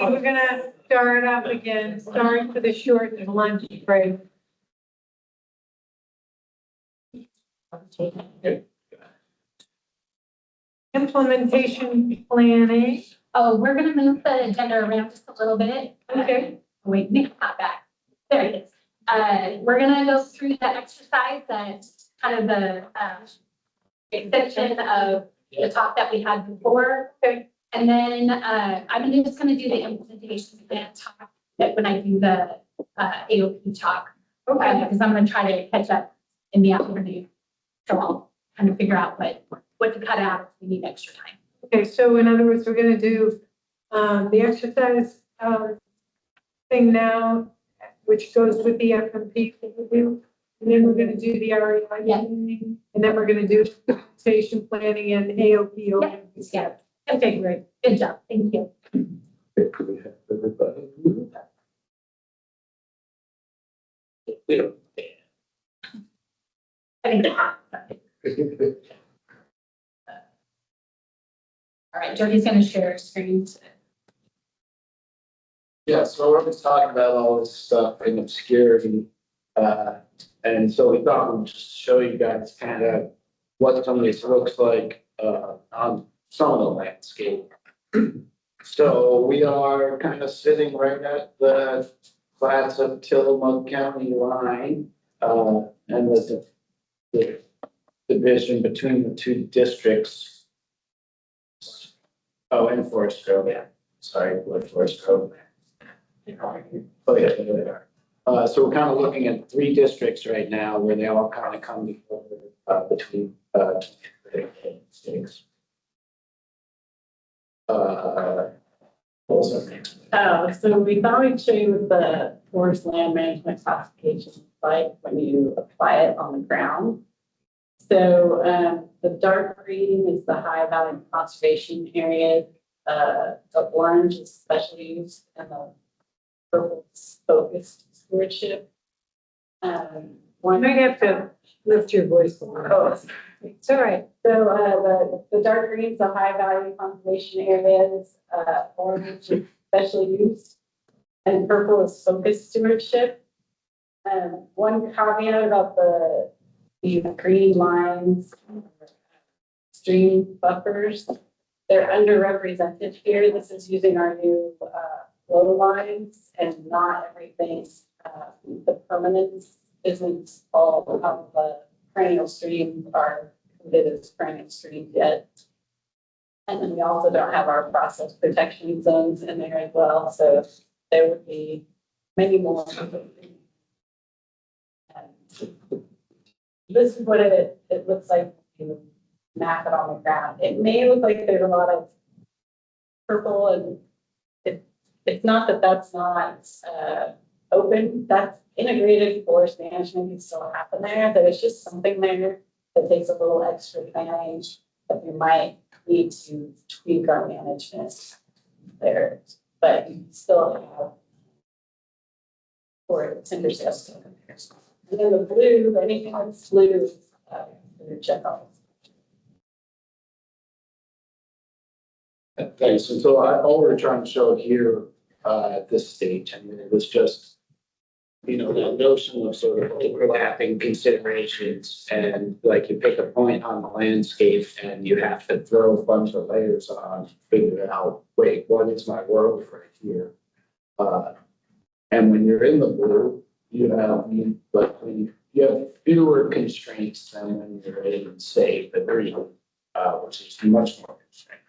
Okay, we're gonna start up again. Sorry for the short lunch break. Implementation planning. Oh, we're gonna move the agenda around just a little bit. Okay. Wait, Nick's not back. There it is. We're gonna go through the exercise that's kind of the, extension of the talk that we had before. Okay. And then, I'm just gonna do the implementation plan talk that when I do the, AOP talk. Okay. Because I'm gonna try to catch up in the afternoon. So I'll kind of figure out what to cut out if we need extra time. Okay, so in other words, we're gonna do, the exercise, thing now, which goes with the FMP review. And then we're gonna do the REI Yeah. planning, and then we're gonna do implementation planning and AOP. Yeah. Okay, great. Good job. Thank you. I think. All right, Jody's gonna share her screen. Yeah, so we're always talking about all this stuff in obscurity. And so we thought we'd just show you guys kind of what some of this looks like, on some of the landscape. So we are kind of sitting right at the flats of Tillamook County line, and the division between the two districts. Oh, and Forest Grove, yeah, sorry, Forest Grove. Oh, yeah, there they are. So we're kind of looking at three districts right now where they all kind of come together, between, states. What was our next one? Oh, so we thought we'd show you what the forest land management classification is like when you apply it on the ground. So, the dark green is the high value conservation area. The orange is special use and the purple is focused stewardship. You One. might have to lift your voice a little. Oh, It's all right. So, the dark green is the high value conservation areas, orange is special use, and purple is focused stewardship. One caveat about the green lines, stream buffers, they're underrepresented here. This is using our new, flow lines and not everything, the permanence isn't all of the perennial streams are included as perennial streams yet. And then we also don't have our process protection zones in there as well, so there would be many more. This is what it looks like when you map it on the ground. It may look like there's a lot of purple and it's not that that's not open, that's integrated forest management can still happen there. There's just something there that takes a little extra planning that we might need to tweak our management there, but you still have for timber sales. And then the blue, anything that's blue, is check off. Thanks. And so all we're trying to show here, at this stage, I mean, it was just, you know, that notion of sort of overlapping considerations and like you pick a point on the landscape and you have to throw a bunch of layers on, figure out, wait, what is my world right here? And when you're in the blue, you have fewer constraints than when you're in, say, the green, which is much more constrained.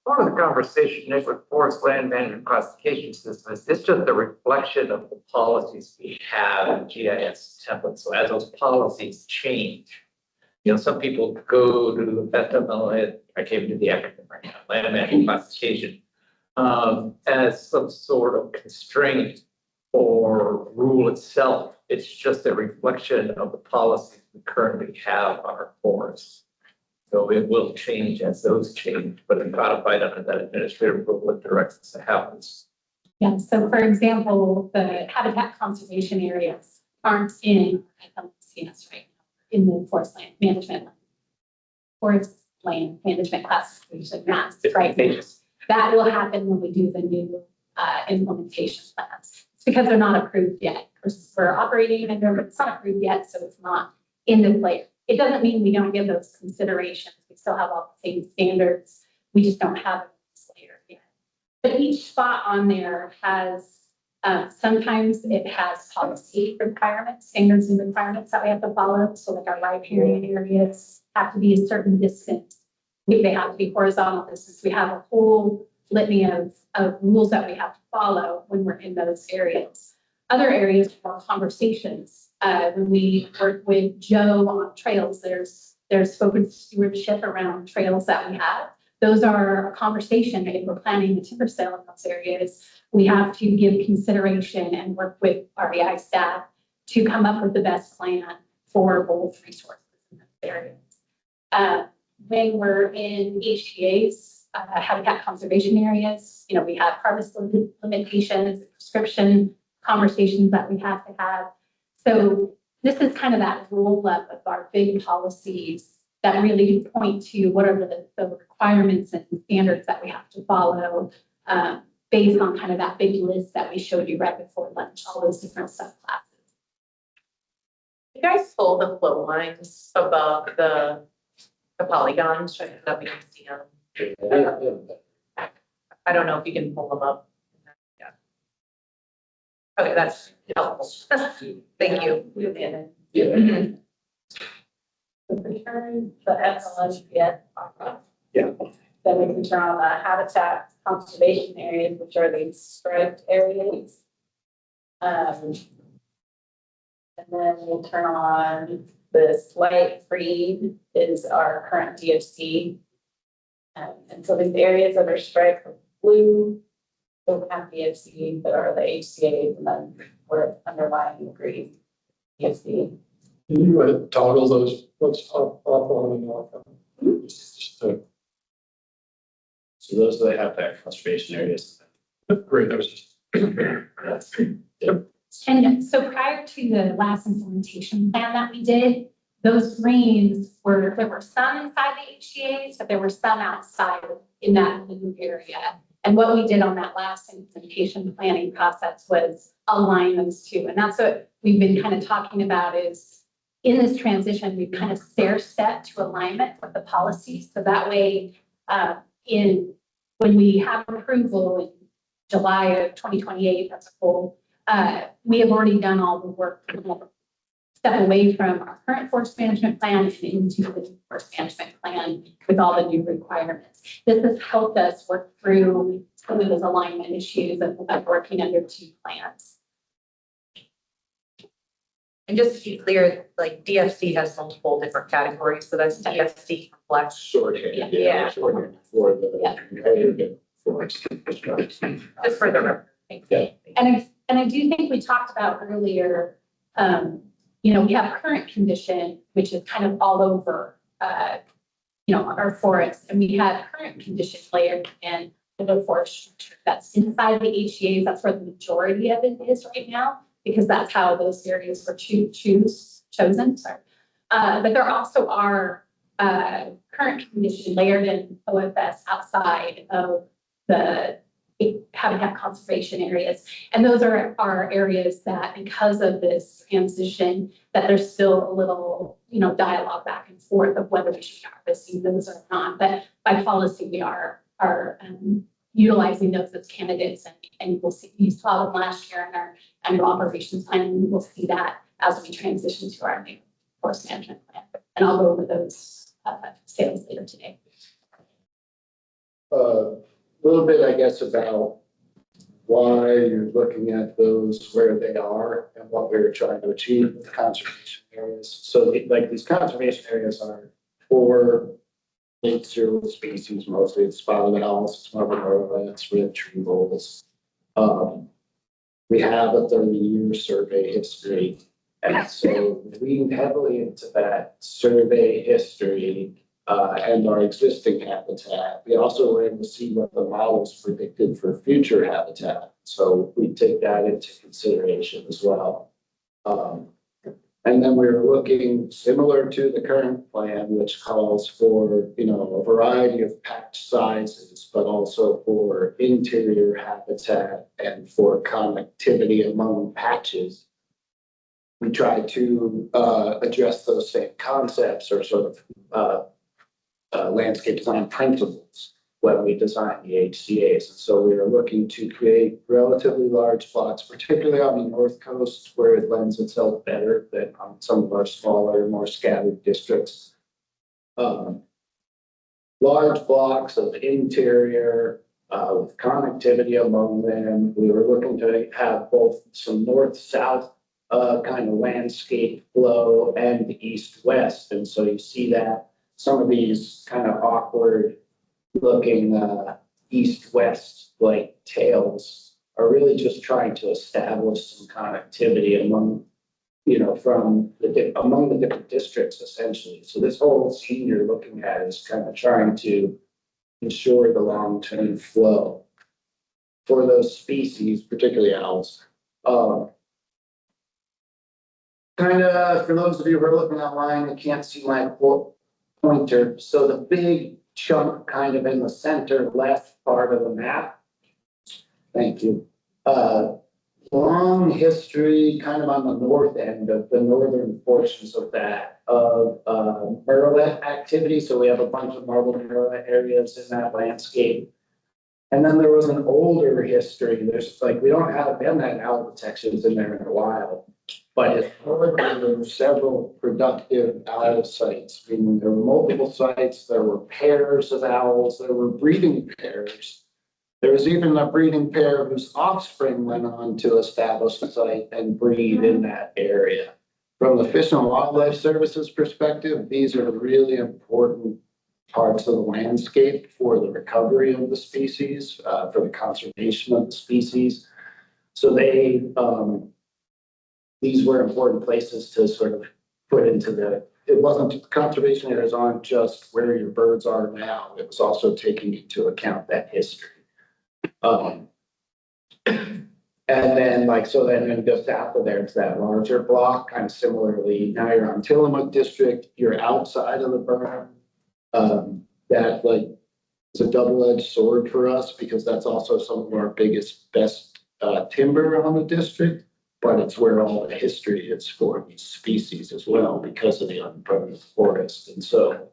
Part of the conversation, Nick, with forest land management classification system is it's just a reflection of the policies we have in GIS templates. So as those policies change, you know, some people go to FMLA, I came to the acronym right now, land management classification, as some sort of constraint or rule itself. It's just a reflection of the policies we currently have on our forests. So it will change as those change, but it's codified under that administrative rule that directs us to have this. Yeah, so for example, the habitat conservation areas aren't in FLCS right now, in the forest land management classification maps right now. That will happen when we do the new implementation plans. It's because they're not approved yet. We're operating under, but it's not approved yet, so it's not in this layer. It doesn't mean we don't give those considerations. We still have all the same standards. We just don't have it in this layer yet. But each spot on there has, sometimes it has policy requirements, standards and requirements that we have to follow. So like our riparian areas have to be a certain distance. They have to be horizontal distance. We have a whole litany of rules that we have to follow when we're in those areas. Other areas for conversations. When we work with Joe on trails, there's focused stewardship around trails that we have. Those are a conversation. If we're planning a timber sale in those areas, we have to give consideration and work with REI staff to come up with the best plan for both resources in those areas. When we're in HGAs, habitat conservation areas, we have harvest limitations, prescription conversations that we have to have. So this is kind of that roll up of our big policies that really point to what are the requirements and standards that we have to follow based on kind of that big list that we showed you right before lunch, all those different subclasses. You guys pull the flow lines above the polygons so that we can see them. I don't know if you can pull them up. Yeah. Okay, that's helpful. Thank you. Yeah. The return, the FLSPS. Yeah. Then we can turn on the habitat conservation areas, which are these striped areas. And then we'll turn on this light green is our current DFC. And so these areas that are striped with blue don't have DFC, but are the HCAs, and then we're underlying the green DFC. You toggle those, what's up on and off. Just to So those are the habitat conservation areas. Great, that was just. And so prior to the last implementation plan that we did, those greens there were some inside the HGAs, but there were some outside in that blue area. And what we did on that last implementation planning process was align those two. And that's what we've been kind of talking about is in this transition, we've kind of stair-step to alignment with the policies. So that way, when we have approval in July of 2028, that's a goal, we have already done all the work to step away from our current forest management plan and into the forest management plan with all the new requirements. This has helped us work through some of those alignment issues of working under two plans. And just to be clear, like DFC has multiple different categories, so that's DFC complex. Shorthand. Yeah. Shorthand for the. Just for the record. Yeah. And I do think we talked about earlier, we have current condition, which is kind of all over, our forests, and we have current condition layered in the forest structure that's inside the HGAs. That's where the majority of it is right now, because that's how those areas were chosen. Sorry, but there also are current condition layered in OFS outside of the habitat conservation areas. And those are areas that because of this transition, that there's still a little, dialogue back and forth of whether we should be harvesting those or not. But by policy, we are utilizing those as candidates, and we'll see, you saw them last year in our annual operations plan, and we'll see that as we transition to our new forest management plan. And I'll go over those sales later today. Little bit, I guess, about why you're looking at those where they are and what we're trying to achieve with the conservation areas. So like these conservation areas are for native species, mostly it's spotted owls, it's marblets, red tree voles. We have a 30-year survey history. And so lean heavily into that survey history and our existing habitat. We also were able to see what the models predicted for future habitat. So we take that into consideration as well. And then we were looking similar to the current plan, which calls for, you know, a variety of patch sizes, but also for interior habitat and for connectivity among patches. We try to address those same concepts or sort of landscape plan principles when we design the HCA's. And so we are looking to create relatively large plots, particularly on the north coast where it lends itself better than on some of our smaller, more scattered districts. Large blocks of interior with connectivity among them. We were looking to have both some north-south kind of landscape flow and east-west. And so you see that some of these kind of awkward looking east-west like tails are really just trying to establish some connectivity among, you know, among the different districts essentially. So this whole scene you're looking at is kind of trying to ensure the long-term flow for those species, particularly owls. Kind of, for those of you who are looking online, you can't see my pointer. So the big chunk kind of in the center left part of the map. Thank you. Long history kind of on the north end of the northern portions of that of murrelet activity. So we have a bunch of marble murrelet areas in that landscape. And then there was an older history. There's like, we haven't had owl detections in there in a while. But historically, there were several productive owl sites. I mean, there were multiple sites, there were pairs of owls, there were breeding pairs. There was even a breeding pair whose offspring went on to establish a site and breed in that area. From the Fish and Wildlife Services perspective, these are really important parts of the landscape for the recovery of the species, for the conservation of the species. So these were important places to sort of put into it wasn't, conservation areas aren't just where your birds are now, it was also taking into account that history. And then then just after there, it's that larger block, kind of similarly, now you're on Tillamook District, you're outside of the berm. That like, it's a double-edged sword for us because that's also some of our best timber on the district. But it's where all the history is for these species as well because of the unbroken forest. And so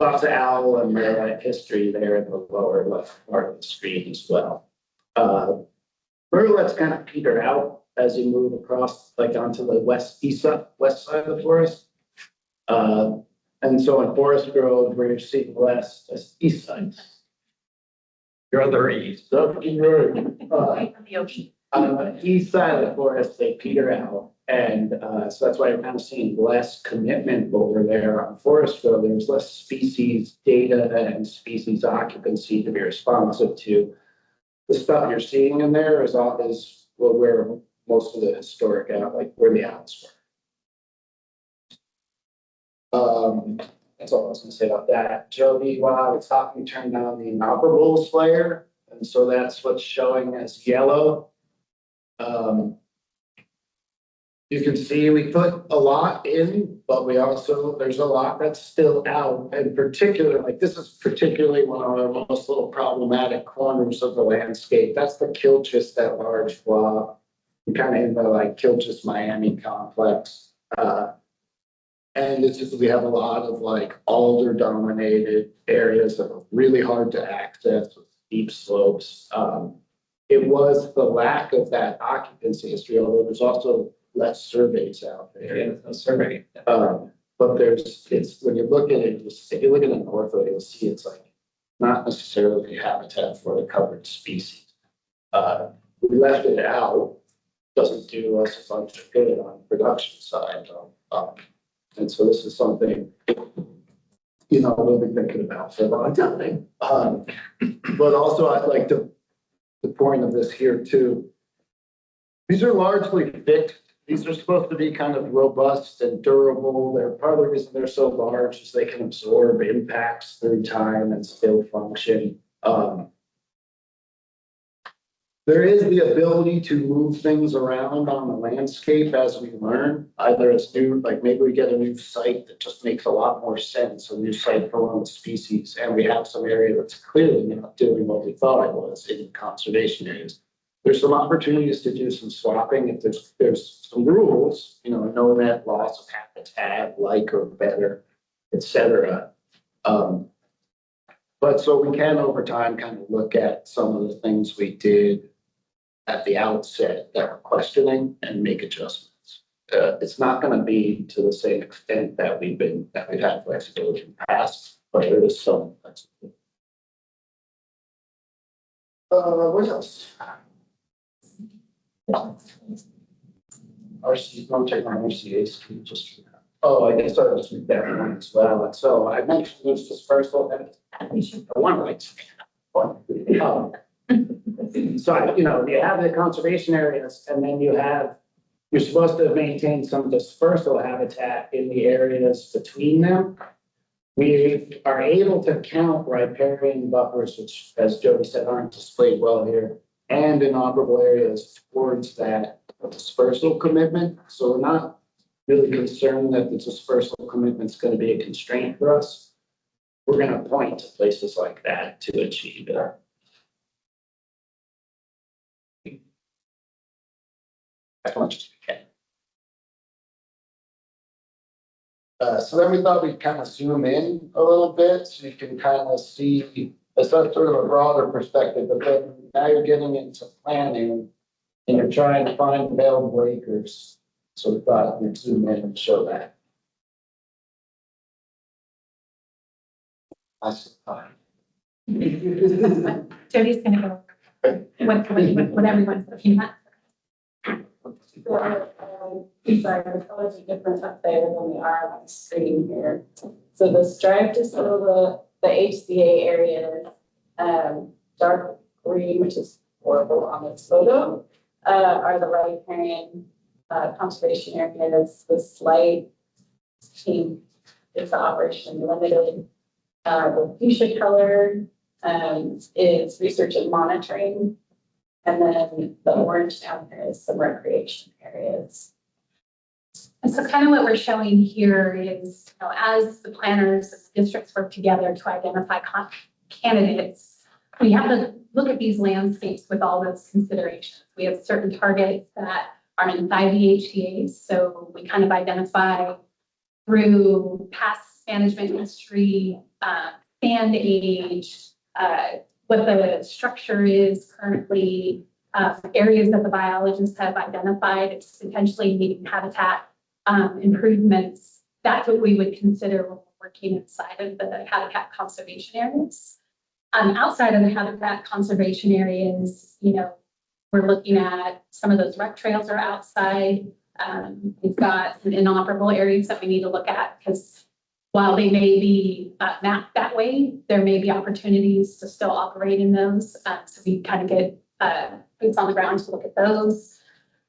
lots of owl and murrelet history there in the lower left part of the screen as well. Murrelets kind of peter out as you move across like onto the west side of the forest. And so in Forest Grove, we're seeing less east side. You're on the east. So you're Away from the ocean. on the east side of the forest, they peter out. And so that's why you're kind of seeing less commitment over there on Forest Grove. There's less species data and species occupancy to be responsive to. The stuff you're seeing in there is where most of the historic like where the owls were. That's all I was gonna say about that. Jody, while I was talking, turned on the inoperables layer. And so that's what's showing as yellow. You can see we put a lot in, but there's a lot that's still out. And particularly, like this is particularly one of our most little problematic corners of the landscape. That's the Kilchis, that large blob. Kind of in the like Kilchis Miami complex. And it's just, we have a lot of like alder dominated areas that are really hard to access with steep slopes. It was the lack of that occupancy history, although there's also less surveys out there. Yeah, no survey. But when you look at it, if you look at an ortho, you'll see it's like not necessarily habitat for the covered species. We left it out, doesn't do us a bunch of good on the production side. And so this is something, we'll be thinking about for a long time. But also I'd like to, the point of this here too, these are largely fixed. These are supposed to be kind of robust and durable. They're part of the reason they're so large is they can absorb impacts through time and still function. There is the ability to move things around on the landscape as we learn. Either it's new, like maybe we get a new site that just makes a lot more sense, a new site for one of the species, and we have some area that's clearly not doing what we thought it was in conservation areas. There's some opportunities to do some swapping if there's some rules, no net loss of habitat, like or better, et cetera. But so we can over time kind of look at some of the things we did at the outset that we're questioning and make adjustments. It's not gonna be to the same extent that we've had flexibility in the past, but there is some flexibility. What else? RC, don't check on RCA's, just, I guess I just read that one as well. And so I mentioned this dispersal, one right. So, you have the conservation areas and then you're supposed to maintain some dispersal habitat in the areas between them. We are able to count riparian buffers, which, as Jody said, aren't displayed well here, and inoperable areas towards that dispersal commitment. So we're not really concerned that the dispersal commitment is going to be a constraint for us. We're going to point to places like that to achieve it. As much as we can. So then we thought we'd kind of zoom in a little bit so you can kind of see a sort of a broader perspective, but then now you're getting into planning and you're trying to find available acres. So we thought we'd zoom in and show that. That's fine. Jody's gonna go what everyone's looking at. Sorry, the colors are different up there than they are on the screen here. So the striped is sort of the HCA areas, dark green, which is horrible on this photo, are the riparian conservation areas. The slight pink is the operation limited. The fuchsia color is research and monitoring. And then the orange down here is some recreation areas. And so kind of what we're showing here is, as the planners, as districts work together to identify candidates, we have to look at these landscapes with all those considerations. We have certain targets that are inside the HDAs. So we kind of identify through past management history, sand age, what the structure is currently, areas that the biologists have identified as potentially needing habitat improvements. That's what we would consider when we're working inside of the habitat conservation areas. Outside of the habitat conservation areas, we're looking at some of those rec trails are outside. We've got some inoperable areas that we need to look at because while they may be mapped that way, there may be opportunities to still operate in those. So we kind of get boots on the ground to look at those.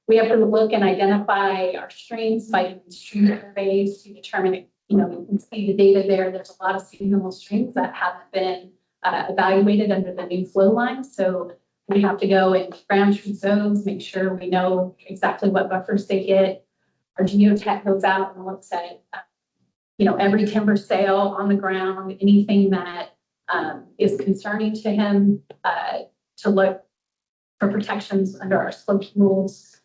We have to look and identify our streams by doing stream surveys to determine, you can see the data there. There's a lot of seasonal streams that haven't been evaluated under the new flow line. So we have to go and ground truth those, make sure we know exactly what buffers they get. Our geotech goes out and looks at every timber sale on the ground, anything that is concerning to him, to look for protections under our slope rules.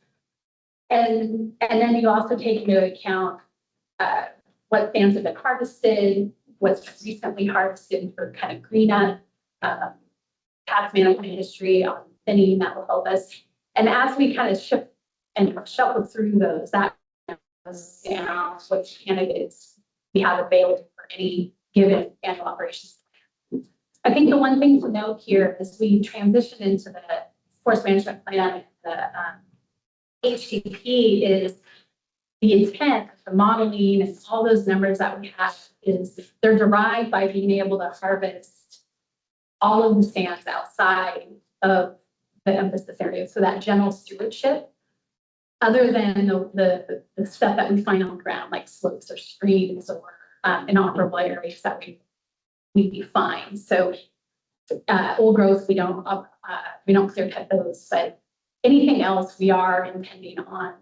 And then you also take into account what stands have been harvested, what's recently harvested for kind of green up, past management history on thinning that will help us. And as we kind of shift and shuffle through those, that goes down which candidates we have available for any given annual operations plan. I think the one thing to note here as we transition into the forest management plan, the HTP is the intent, the modeling, and all those numbers that we have is they're derived by being able to harvest all of the stands outside of the emphasis area. So that general stewardship, other than the stuff that we find on the ground, like slopes or streams or inoperable areas that we define. So Old growth, we don't clear cut those, but anything else we are intending on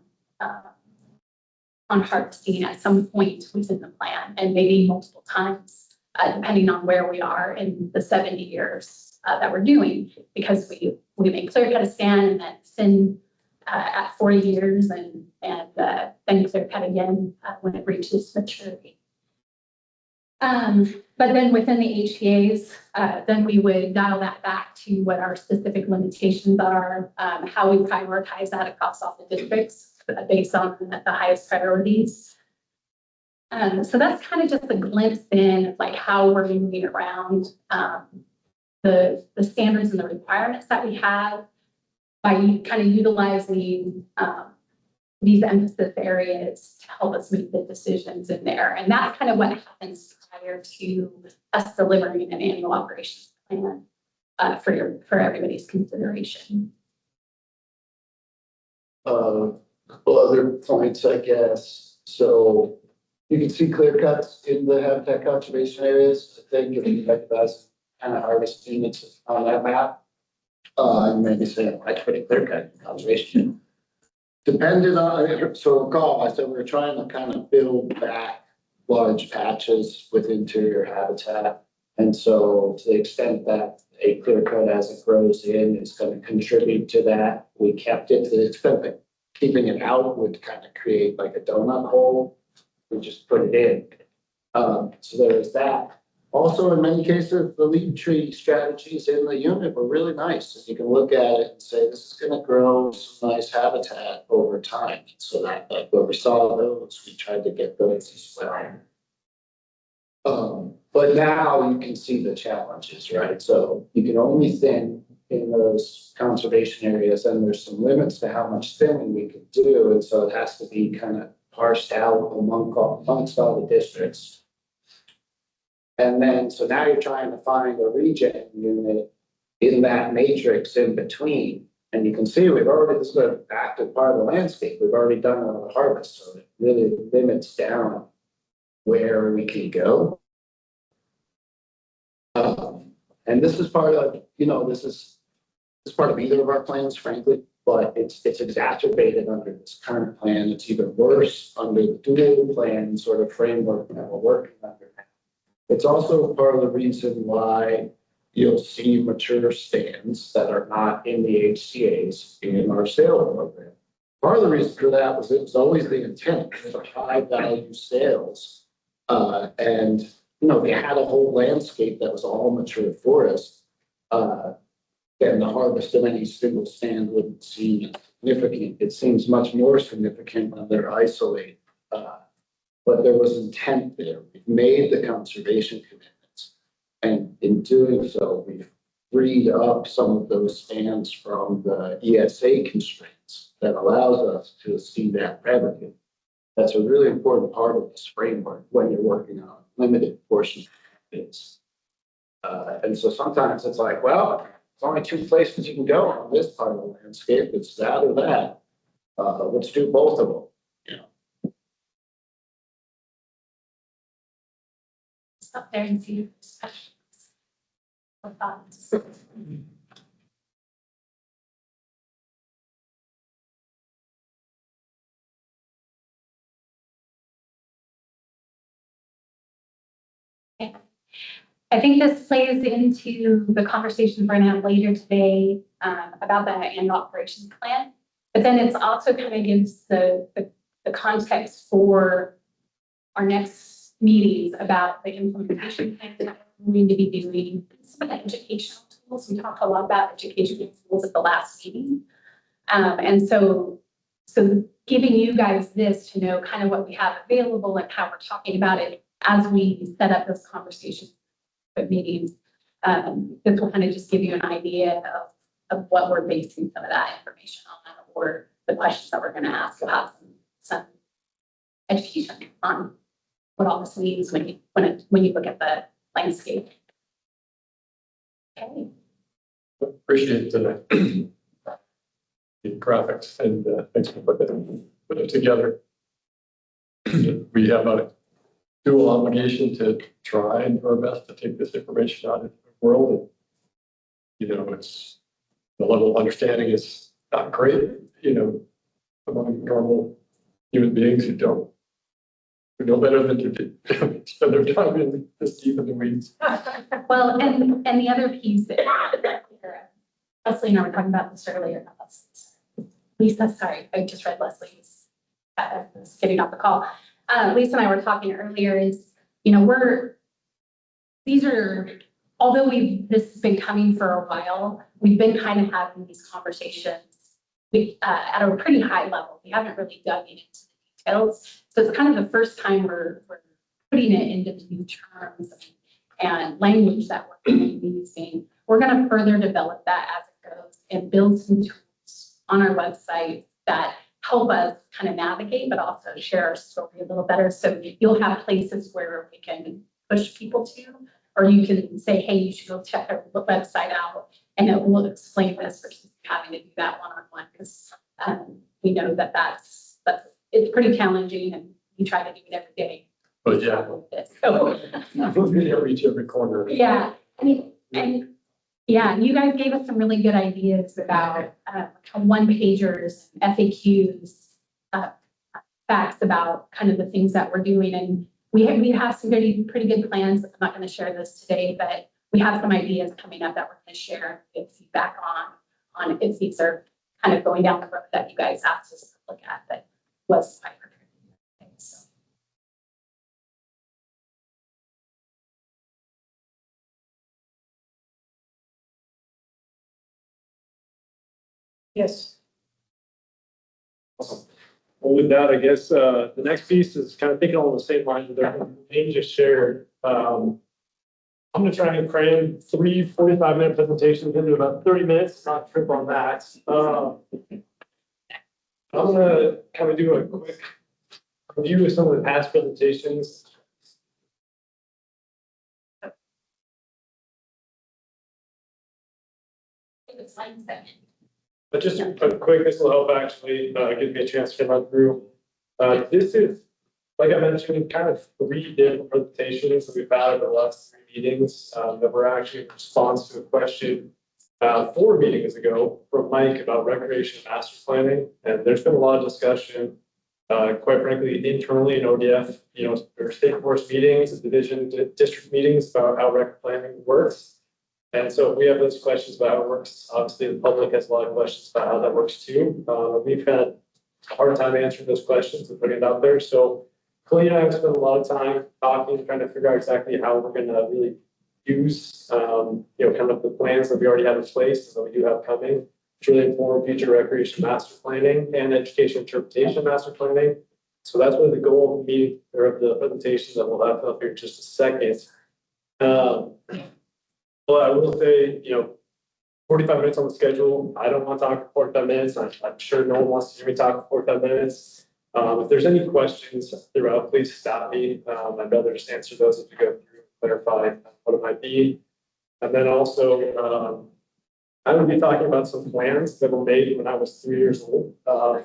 harvesting at some point within the plan, and maybe multiple times, depending on where we are in the 70 years that we're doing, because we may clear cut a stand and then thin at 40 years and then clear cut again when it reaches maturity. But then within the HTAs, then we would dial that back to what our specific limitations are, how we prioritize that across all the districts based on the highest priorities. So that's kind of just a glimpse in of like how we're moving around the standards and the requirements that we have by kind of utilizing these emphasis areas to help us make the decisions in there. And that's kind of what happens prior to us delivering an annual operations plan for everybody's consideration. Couple other points, I guess. So you can see clear cuts in the habitat conservation areas. I think if you like that's kind of harvest units on that map. You may be saying, I put a clear cut in conservation. Depended on, so recall, I said we were trying to kind of build back large patches with interior habitat. And so to the extent that a clear cut as it grows in is going to contribute to that, we kept it to the extent that keeping it out would kind of create like a donut hole. We just put it in. So there's that. Also, in many cases, the leaf tree strategies in the unit were really nice. You can look at it and say, this is going to grow some nice habitat over time. So that, like, when we saw those, we tried to get those as well. But now you can see the challenges, right? So you can only thin in those conservation areas, and there's some limits to how much thinning we can do. And so it has to be kind of parsed out amongst all the districts. And then, so now you're trying to find a regen unit in that matrix in between. And you can see we've already, this is an active part of the landscape. We've already done a lot of harvest, so it really limits down where we can go. And this is part of, this is part of either of our plans, frankly, but it's exacerbated under this current plan. It's even worse under the dual plan sort of framework that we're working under. It's also part of the reason why you'll see mature stands that are not in the HCAs in our sale program. Part of the reason for that was it was always the intent for high value sales. And they had a whole landscape that was all mature forest. And the harvest of any single stand wouldn't seem significant. It seems much more significant when they're isolated. But there was intent there. We've made the conservation commitments. And in doing so, we've freed up some of those stands from the ESA constraints that allows us to see that revenue. That's a really important part of this framework when you're working on limited portions of things. And so sometimes it's like, well, there's only two places you can go on this part of the landscape. It's that or that. Let's do both of them. Up there and see questions or thoughts. Okay. I think this plays into the conversation we're going to have later today about the annual operations plan, but then it's also kind of gives the context for our next meetings about the implementation plan that we're going to be doing, some of the educational tools. We talked a lot about educational tools at the last meeting. And so giving you guys this to know kind of what we have available and how we're talking about it as we set up those conversations with meetings. This will kind of just give you an idea of what we're basing some of that information on, or the questions that we're going to ask about some education on what all this means when you look at the landscape. Okay. Appreciate the graphics and thanks for putting it together. We have a dual obligation to try and do our best to take this information out into the world it's, the level of understanding is not great, among normal human beings who know better than to spend their time in this deep in the weeds. Well, and the other piece that Leslie and I were talking about this earlier, not Leslie. Lisa, sorry, I just read Leslie's, was getting off the call. Lisa and I were talking earlier is, although this has been coming for a while, we've been kind of having these conversations at a pretty high level. We haven't really dug into the details. So it's kind of the first time we're putting it into new terms and language that we're going to be using. We're going to further develop that as it goes and build some tools on our website that help us kind of navigate, but also share our story a little better. So you'll have places where we can push people to, or you can say, hey, you should go check our website out and it will explain this versus having to do that one-on-one, because we know that's it's pretty challenging and we try to do it every day. But yeah, So, reach every corner. yeah, and yeah, you guys gave us some really good ideas about one-pagers, FAQs, facts about kind of the things that we're doing. And we have some pretty good plans. I'm not going to share this today, but we have some ideas coming up that we're going to share and give feedback on if these are kind of going down the road that you guys asked us to look at that was quite prepared. So. Yes. Awesome. Well, with that, I guess, the next piece is kind of thinking along the same lines that Amy just shared. I'm gonna try and cram 3 45-minute presentations into about 30 minutes, not trip on that. I'm gonna kind of do a quick review of some of the past presentations. But just a quick, this will help actually give me a chance to run through. This is, like I mentioned, kind of 3 different presentations that we've had over the last 3 meetings that were actually in response to a question 4 meetings ago from Mike about recreation master planning. And there's been a lot of discussion, quite frankly, internally in ODF, there are state forest meetings, division district meetings about how rec planning works. And so if we have those questions about how it works, obviously the public has a lot of questions about how that works too. We've had a hard time answering those questions and putting it out there. So Colleen and I have spent a lot of time talking, trying to figure out exactly how we're going to really use, kind of the plans that we already have in place that we do have coming to really inform future recreation master planning and education interpretation master planning. So that's really the goal of the meeting or of the presentation that we'll have up here in just a second. But I will say, 45 minutes on the schedule. I don't want to talk for 45 minutes. I'm sure no one wants to hear me talk for 45 minutes. If there's any questions throughout, please stop me. I'd rather just answer those as we go through, clarify what it might be. And then also, I will be talking about some plans that were made when I was 3 years old.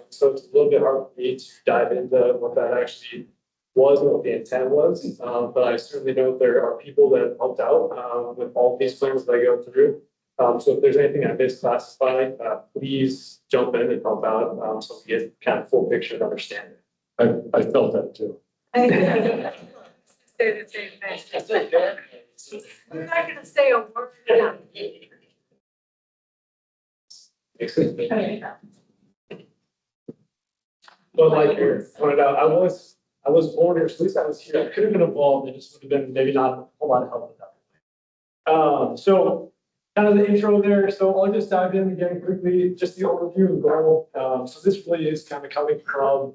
So it's a little bit hard for me to dive into what that actually was and what the intent was. But I certainly know there are people that have helped out with all these plans that I go through. So if there's anything I misclassify, please jump in and help out so we get kind of full picture and understanding. I felt that too. I say the same thing. I'm not gonna say a word now. But like you pointed out, I was born here, so at least I was here. I could have been involved. It just would have been maybe not a whole lot of help with that. So kind of the intro there. So I'll just dive in again quickly, just the overview and goal. So this really is kind of coming from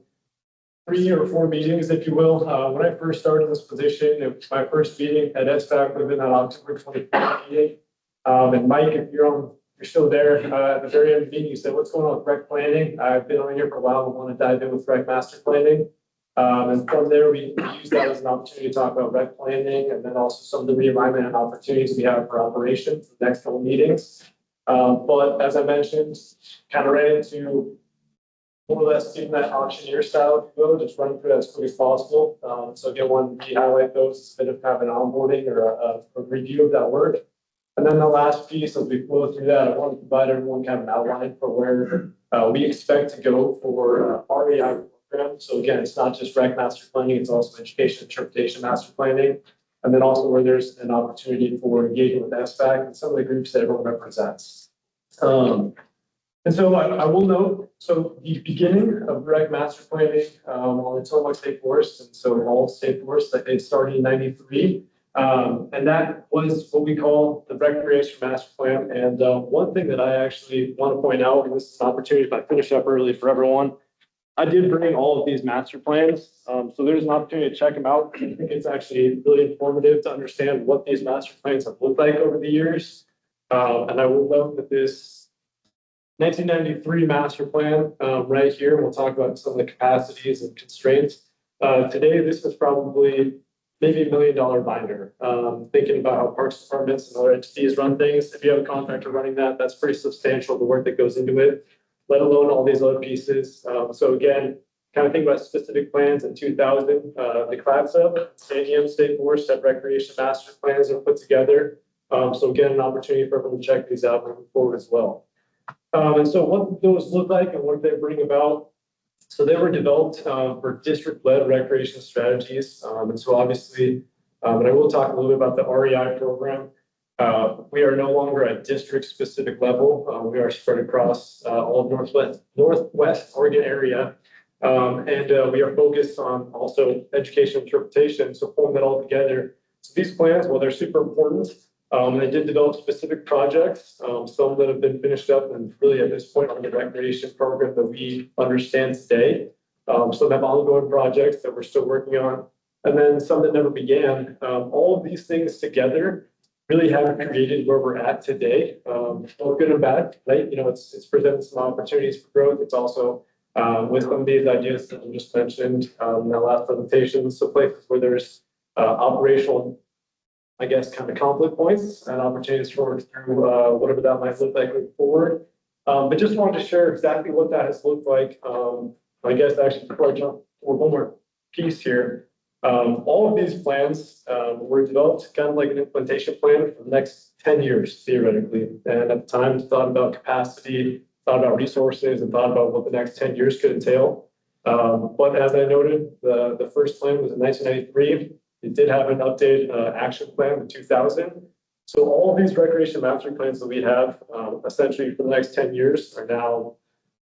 3 or 4 meetings, if you will. When I first started this position, it was my first meeting at SBAC would have been on October 24th meeting. And Mike, if you're still there, at the very end of the meeting, you said, what's going on with rec planning? I've been on here for a while. We want to dive in with rec master planning. And from there, we use that as an opportunity to talk about rec planning and then also some of the realignment and opportunities we have for operations, the next couple meetings. But as I mentioned, kind of ran into more or less doing that auctioneer style, if you will, just running through that as quick as possible. So again, one, we highlight those, a bit of kind of an onboarding or a review of that work. And then the last piece, as we flow through that, I want to provide everyone kind of an outline for where we expect to go for REI program. So again, it's not just rec master planning, it's also education interpretation master planning. And then also where there's an opportunity for engaging with SBAC and some of the groups that everyone represents. And so I will note, so the beginning of rec master planning on the Tillamook State Forest, and so all state forests, that it started in '93. And that was what we call the recreation master plan. And one thing that I actually want to point out, and this is an opportunity if I finish up early for everyone, I did bring all of these master plans. So there's an opportunity to check them out. I think it's actually really informative to understand what these master plans have looked like over the years. And I will note that this 1993 master plan right here, we'll talk about some of the capacities and constraints. Today, this is probably maybe $1 million binder. Thinking about how parks departments and other entities run things, if you have a contractor running that, that's pretty substantial, the work that goes into it, let alone all these other pieces. So again, kind of think about specific plans in 2000, the CLATSA, San State Forest have recreation master plans are put together. So again, an opportunity for everyone to check these out moving forward as well. And so what those look like and what they bring about. So they were developed for district-led recreation strategies. And so obviously, and I will talk a little bit about the REI program. We are no longer at district-specific level. We are spread across all of Northwest Oregon area. And we are focused on also education interpretation. So pulling that all together. So these plans, well, they're super important. They did develop specific projects, some that have been finished up and really at this point on the recreation program that we understand today. Some have ongoing projects that we're still working on, and then some that never began. All of these things together really have created where we're at today, both good and bad, right? You know, it's presented some opportunities for growth. It's also with some of these ideas that I just mentioned in that last presentation, so places where there's operational, I guess, kind of conflict points and opportunities to work through whatever that might look like moving forward. But just wanted to share exactly what that has looked like. I guess actually before I jump forward, one more piece here. All of these plans were developed kind of like an implementation plan for the next 10 years, theoretically. And at the time, thought about capacity, thought about resources, and thought about what the next 10 years could entail. But as I noted, the first plan was in 1993. It did have an updated action plan in 2000. So all of these recreation master plans that we have essentially for the next 10 years are now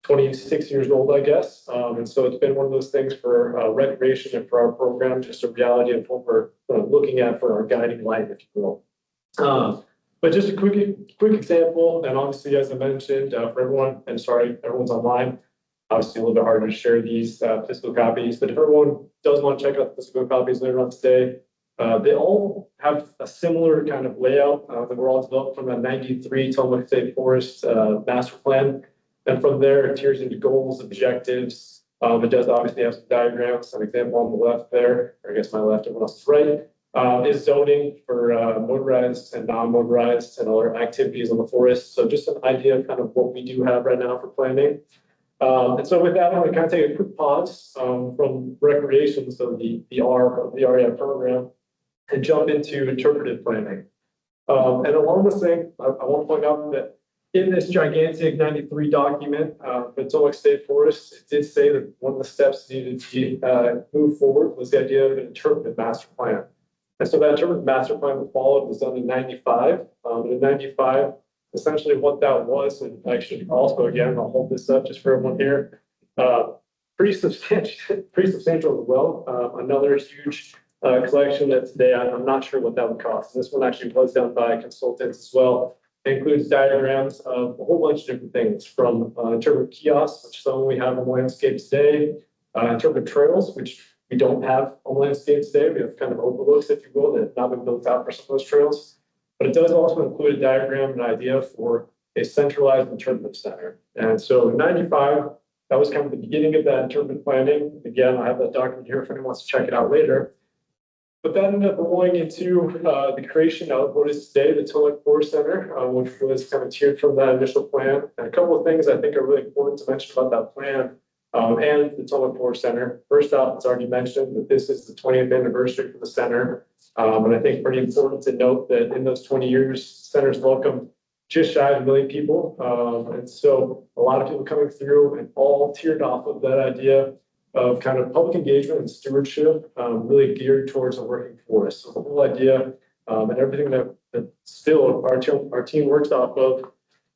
26 years old, I guess. And so it's been one of those things for recreation and for our program, just a reality of what we're looking at for our guiding light, if you will. But just a quick example, and obviously, as I mentioned, for everyone, and sorry, everyone's online, obviously a little bit harder to share these physical copies, but if everyone does want to check out the physical copies later on today, they all have a similar kind of layout that were all developed from the '93 Tillamook State Forest master plan. And from there, it tiers into goals, objectives. It does obviously have some diagrams. An example on the left there, or I guess my left, everyone else's right, is zoning for motorized and non-motorized and other activities on the forest. So just an idea of kind of what we do have right now for planning. And so with that, I'm going to kind of take a quick pause from recreation, so the R of the REI program, and jump into interpretive planning. And along with saying, I want to point out that in this gigantic '93 document for Tillamook State Forest, it did say that one of the steps needed to move forward was the idea of an interpretive master plan. And so that interpretive master plan that followed was done in '95. In '95, essentially what that was, and actually also again, I'll hold this up just for everyone here, pretty substantial as well. Another huge collection that today I'm not sure what that would cost. This one actually was done by consultants as well. It includes diagrams of a whole bunch of different things, from interpretive kiosks, which some we have on landscapes today, interpretive trails, which we don't have on landscapes today. We have kind of overlooks, if you will, that have not been built out for some of those trails. But it does also include a diagram and idea for a centralized interpretive center. And so in '95, that was kind of the beginning of that interpretive planning. Again, I have that document here if anyone wants to check it out later. But that ended up rolling into the creation of what is today the Tillamook Forest Center, which was kind of tiered from that initial plan. And a couple of things I think are really important to mention about that plan. and the Tacoma Forest Center. First off, it's already mentioned that this is the 20th anniversary for the center. And I think pretty important to note that in those 20 years, center's welcomed just shy of 1 million people. And so a lot of people coming through and all tiered off of that idea of kind of public engagement and stewardship, really geared towards a working forest. So the whole idea and everything that still our team works off of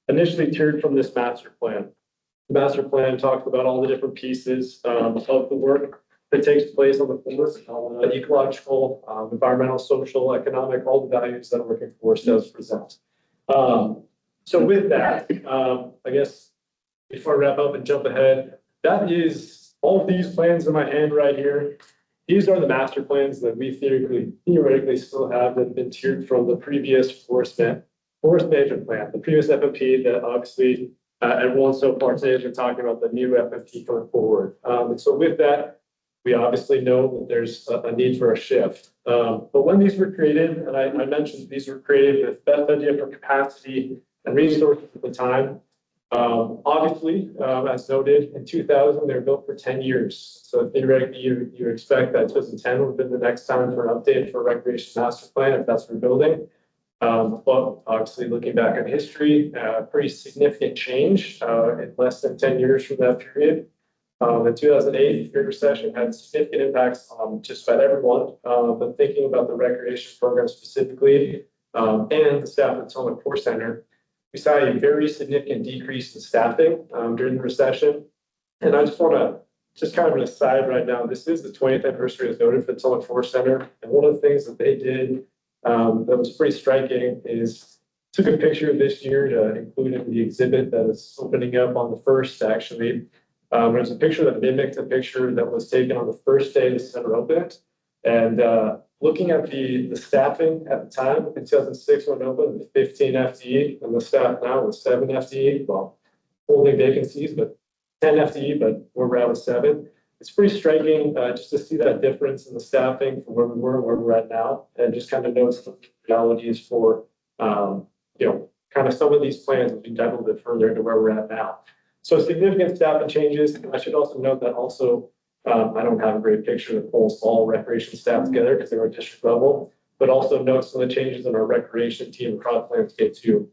initially tiered from this master plan. The master plan talks about all the different pieces of the work that takes place on the forest, ecological, environmental, social, economic, all the values that a working forest does present. So with that, I guess before I wrap up and jump ahead, that is all of these plans in my hand right here. These are the master plans that we theoretically still have that have been tiered from the previous forest management plan, the previous FMP that obviously everyone so far today has been talking about the new FMP going forward. And so with that, we obviously know that there's a need for a shift. But when these were created, and I mentioned these were created with best idea for capacity and resources at the time. Obviously, as noted, in 2000, they were built for 10 years. So theoretically, you expect that 2010 would have been the next time for an update for a recreation master plan, if that's what we're building. But obviously, looking back at history, pretty significant change in less than 10 years from that period. The 2008 the Great Recession had significant impacts on just about everyone, but thinking about the recreation program specifically and the staff at the Tacoma Forest Center, we saw a very significant decrease in staffing during the recession. And I just want to, just kind of an aside right now, this is the 20th anniversary as noted for the Tacoma Forest Center. And one of the things that they did that was pretty striking is took a picture this year to include in the exhibit that is opening up on the 1st, actually. There's a picture that mimicked a picture that was taken on the first day the center opened. And looking at the staffing at the time, in 2006 when it opened, 15 FTE, and the staff now was 7 FTE. Well, holding vacancies, but 10 FTE, but we're at 7. It's pretty striking just to see that difference in the staffing from where we were and where we're at now, and just kind of notice the realities for, kind of some of these plans as we dive a little bit further into where we're at now. So significant staffing changes. I should also note that also, I don't have a great picture that pulls all recreation staff together because they were at district level, but also note some of the changes in our recreation team across the landscape too.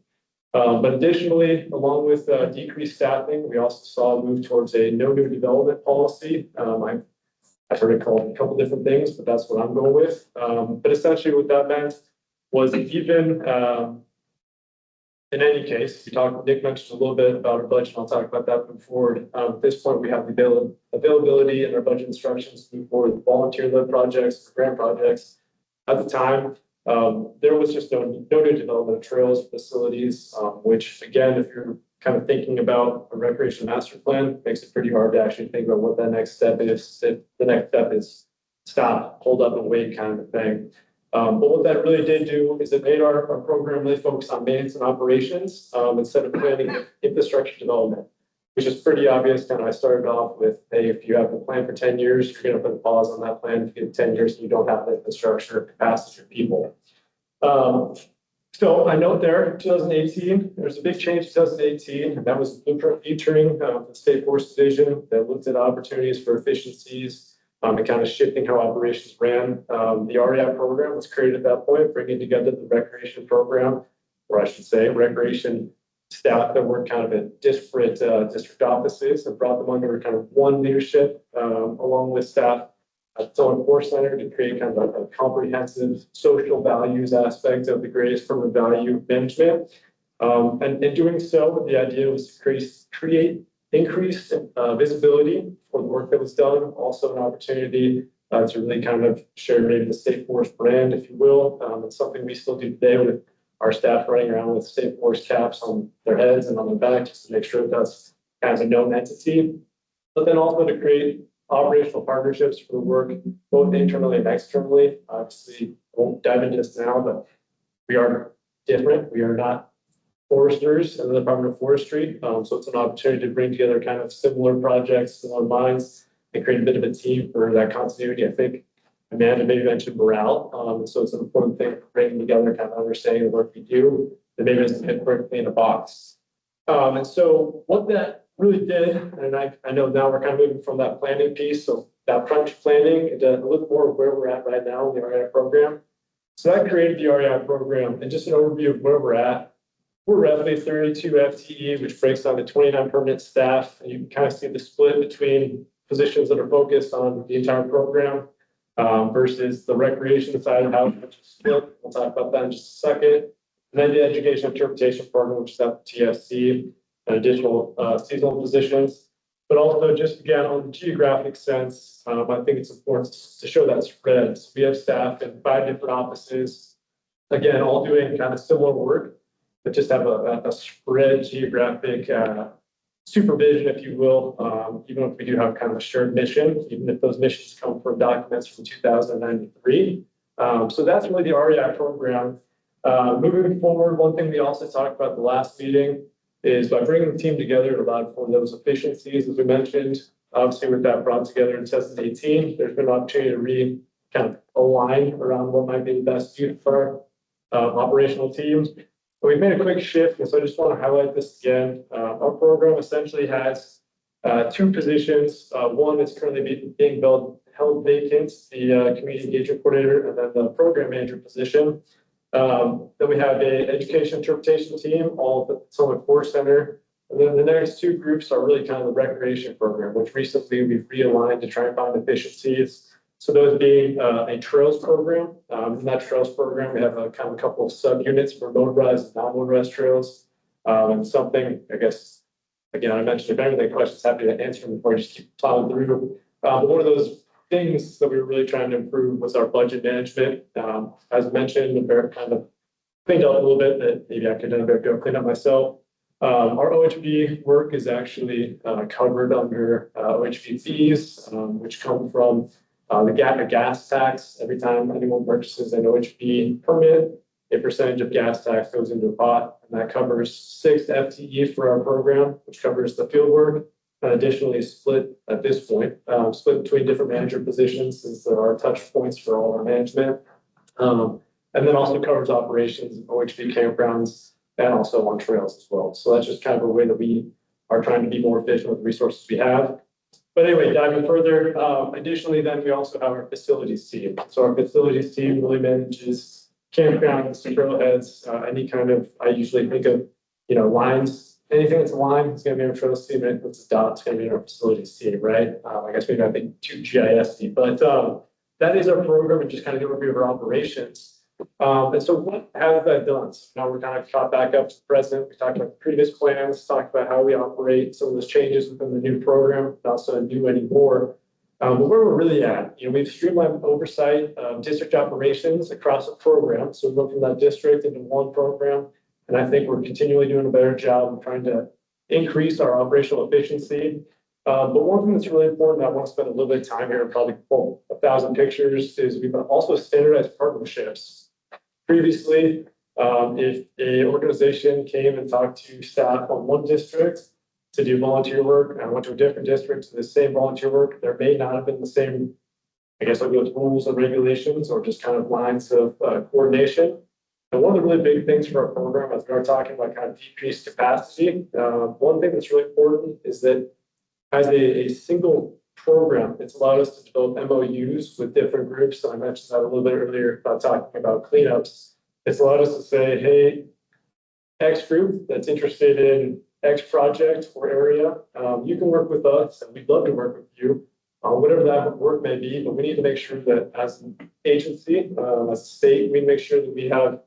But additionally, along with decreased staffing, we also saw a move towards a no new development policy. I've heard it called a couple different things, but that's what I'm going with. But essentially what that meant was even in any case, Nick mentioned a little bit about our budget. I'll talk about that moving forward. At this point, we have the availability in our budget instructions to move forward with volunteer-led projects, grant projects. At the time, there was just no new development of trails, facilities, which again, if you're kind of thinking about a recreation master plan, makes it pretty hard to actually think about what that next step is. If the next step is stop, hold up and wait kind of a thing. But what that really did do is it made our program really focus on maintenance and operations instead of planning infrastructure development, which is pretty obvious. Kind of I started off with, hey, if you have a plan for 10 years, you're going to put a pause on that plan. If you get 10 years and you don't have the infrastructure, capacity, or people. So I note there, 2018, there's a big change in 2018, and that was blueprint featuring the State Forest Division that looked at opportunities for efficiencies and kind of shifting how operations ran. The REI program was created at that point, bringing together the recreation program, or I should say recreation staff that were kind of at disparate district offices and brought them under kind of one leadership along with staff at the Tacoma Forest Center to create kind of a comprehensive social values aspect of the greatest form of value management. And in doing so, the idea was to create increased visibility for the work that was done, also an opportunity to really kind of share maybe the State Forest brand, if you will. It's something we still do today with our staff running around with State Forest caps on their heads and on their back, just to make sure that that's kind of a known entity. But then also to create operational partnerships for the work, both internally and externally. Obviously, I won't dive into this now, but we are different. We are not foresters in the Department of Forestry. So it's an opportunity to bring together kind of similar projects, similar minds, and create a bit of a team for that continuity. I think Amanda maybe mentioned morale. So it's an important thing for bringing together, kind of understanding the work we do, that maybe doesn't fit perfectly in a box. And so what that really did, and I know now we're kind of moving from that planning piece, so that crunch planning, into a little more of where we're at right now in the REI program. So that created the REI program, and just an overview of where we're at. We're roughly 32 FTE, which breaks down to 29 permanent staff. And you can kind of see the split between positions that are focused on the entire program versus the recreation side of the house, which is split. We'll talk about that in just a second. And then the education interpretation program, which is at TSC, and additional seasonal positions. But also just again on the geographic sense, I think it's important to show that spread. So we have staff in 5 different offices, again, all doing kind of similar work, but just have a spread geographic supervision, if you will, even if we do have kind of a shared mission, even if those missions come from documents from 2093. So that's really the REI program. Moving forward, one thing we also talked about at the last meeting is by bringing the team together, it allowed for those efficiencies, as we mentioned. Obviously, with that brought together in 2018, there's been an opportunity to kind of align around what might be the best suit for our operational teams. But we've made a quick shift, and so I just want to highlight this again. Our program essentially has 2 positions. One is currently being held vacant, the community engagement coordinator, and then the program manager position. Then we have an education interpretation team, all at the Summit Core Center. And then the next 2 groups are really kind of the recreation program, which recently we've realigned to try and find efficiencies. So those being a trails program. In that trails program, we have a kind of a couple of subunits for motorized and non-motorized trails. And something, I guess, again, I mentioned, if any questions, happy to answer them before I just keep plowing through. But one of those things that we were really trying to improve was our budget management. As mentioned, the kind of cleaned up a little bit that maybe I could have a better clean up myself. Our OHB work is actually covered under OHB fees, which come from the gas tax. Every time anyone purchases an OHB permit, a percentage of gas tax goes into a pot, and that covers 6 FTE for our program, which covers the field work. Additionally, split at this point, split between different manager positions, since there are touch points for all our management. And then also covers operations, OHB campgrounds, and also on trails as well. So that's just kind of a way that we are trying to be more efficient with the resources we have. But anyway, diving further, additionally, then we also have our facilities team. So our facilities team really manages campgrounds, trailheads, any kind of, I usually think of, lines. Anything that's a line is going to be our trails team, and if it's a dot, it's going to be our facilities team, right? I guess maybe I think 2 GIS team, but that is our program, and just kind of do a review of our operations. And so what has that done? So now we're kind of caught back up to the present. We talked about the previous plans, talked about how we operate, some of those changes within the new program, not so new anymore. But where we're really at, we've streamlined oversight of district operations across the program. So we went from that district into one program. And I think we're continually doing a better job of trying to increase our operational efficiency. But one thing that's really important, I want to spend a little bit of time here and probably pull 1,000 pictures, is we've also standardized partnerships. Previously, if a organization came and talked to staff on one district to do volunteer work, and I went to a different district to do the same volunteer work, there may not have been the same, I guess, like those rules and regulations or just kind of lines of coordination. And one of the really big things for our program, as we are talking about kind of decreased capacity, one thing that's really important is that as a single program, it's allowed us to develop MOUs with different groups. So I mentioned that a little bit earlier about talking about cleanups. It's allowed us to say, hey, X group that's interested in X project or area, you can work with us, and we'd love to work with you, whatever that work may be. But we need to make sure that as an agency, as a state, we make sure that we have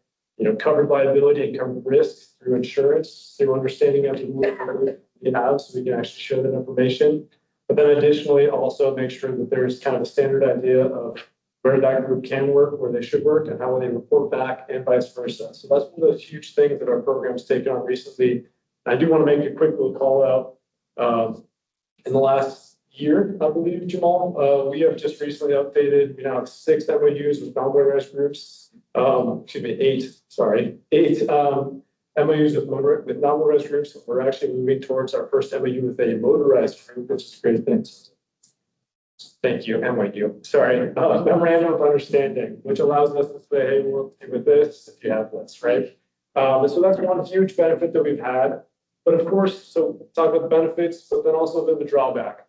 covered liability and covered risks through insurance, through understanding of the rules we have, so we can actually share that information. But then additionally, also make sure that there's kind of a standard idea of where that group can work, where they should work, and how they report back, and vice versa. So that's one of those huge things that our program's taken on recently. I do want to make a quick little call out. In the last year, I believe, Jamal, we have just recently updated. We now have 6 MOUs with non-motorized groups. 8 MOUs with non-motorized groups. We're actually moving towards our first MOU with a motorized group, which is a great thing. Thank you, MOU. Sorry, memorandum of understanding, which allows us to say, hey, we'll do with this if you have this, right? So that's one huge benefit that we've had. But of course, so talk about the benefits, but then also the drawback.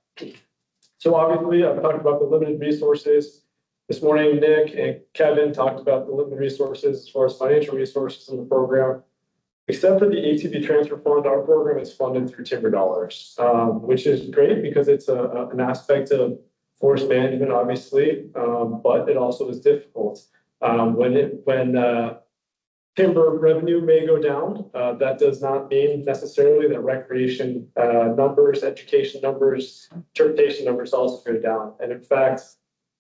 So obviously, I've talked about the limited resources. This morning, Nick and Kevin talked about the limited resources as far as financial resources in the program. Except for the ATV transfer fund, our program is funded through timber dollars, which is great because it's an aspect of forest management, obviously, but it also is difficult. When timber revenue may go down, that does not mean necessarily that recreation numbers, education numbers, interpretation numbers also go down. And in fact,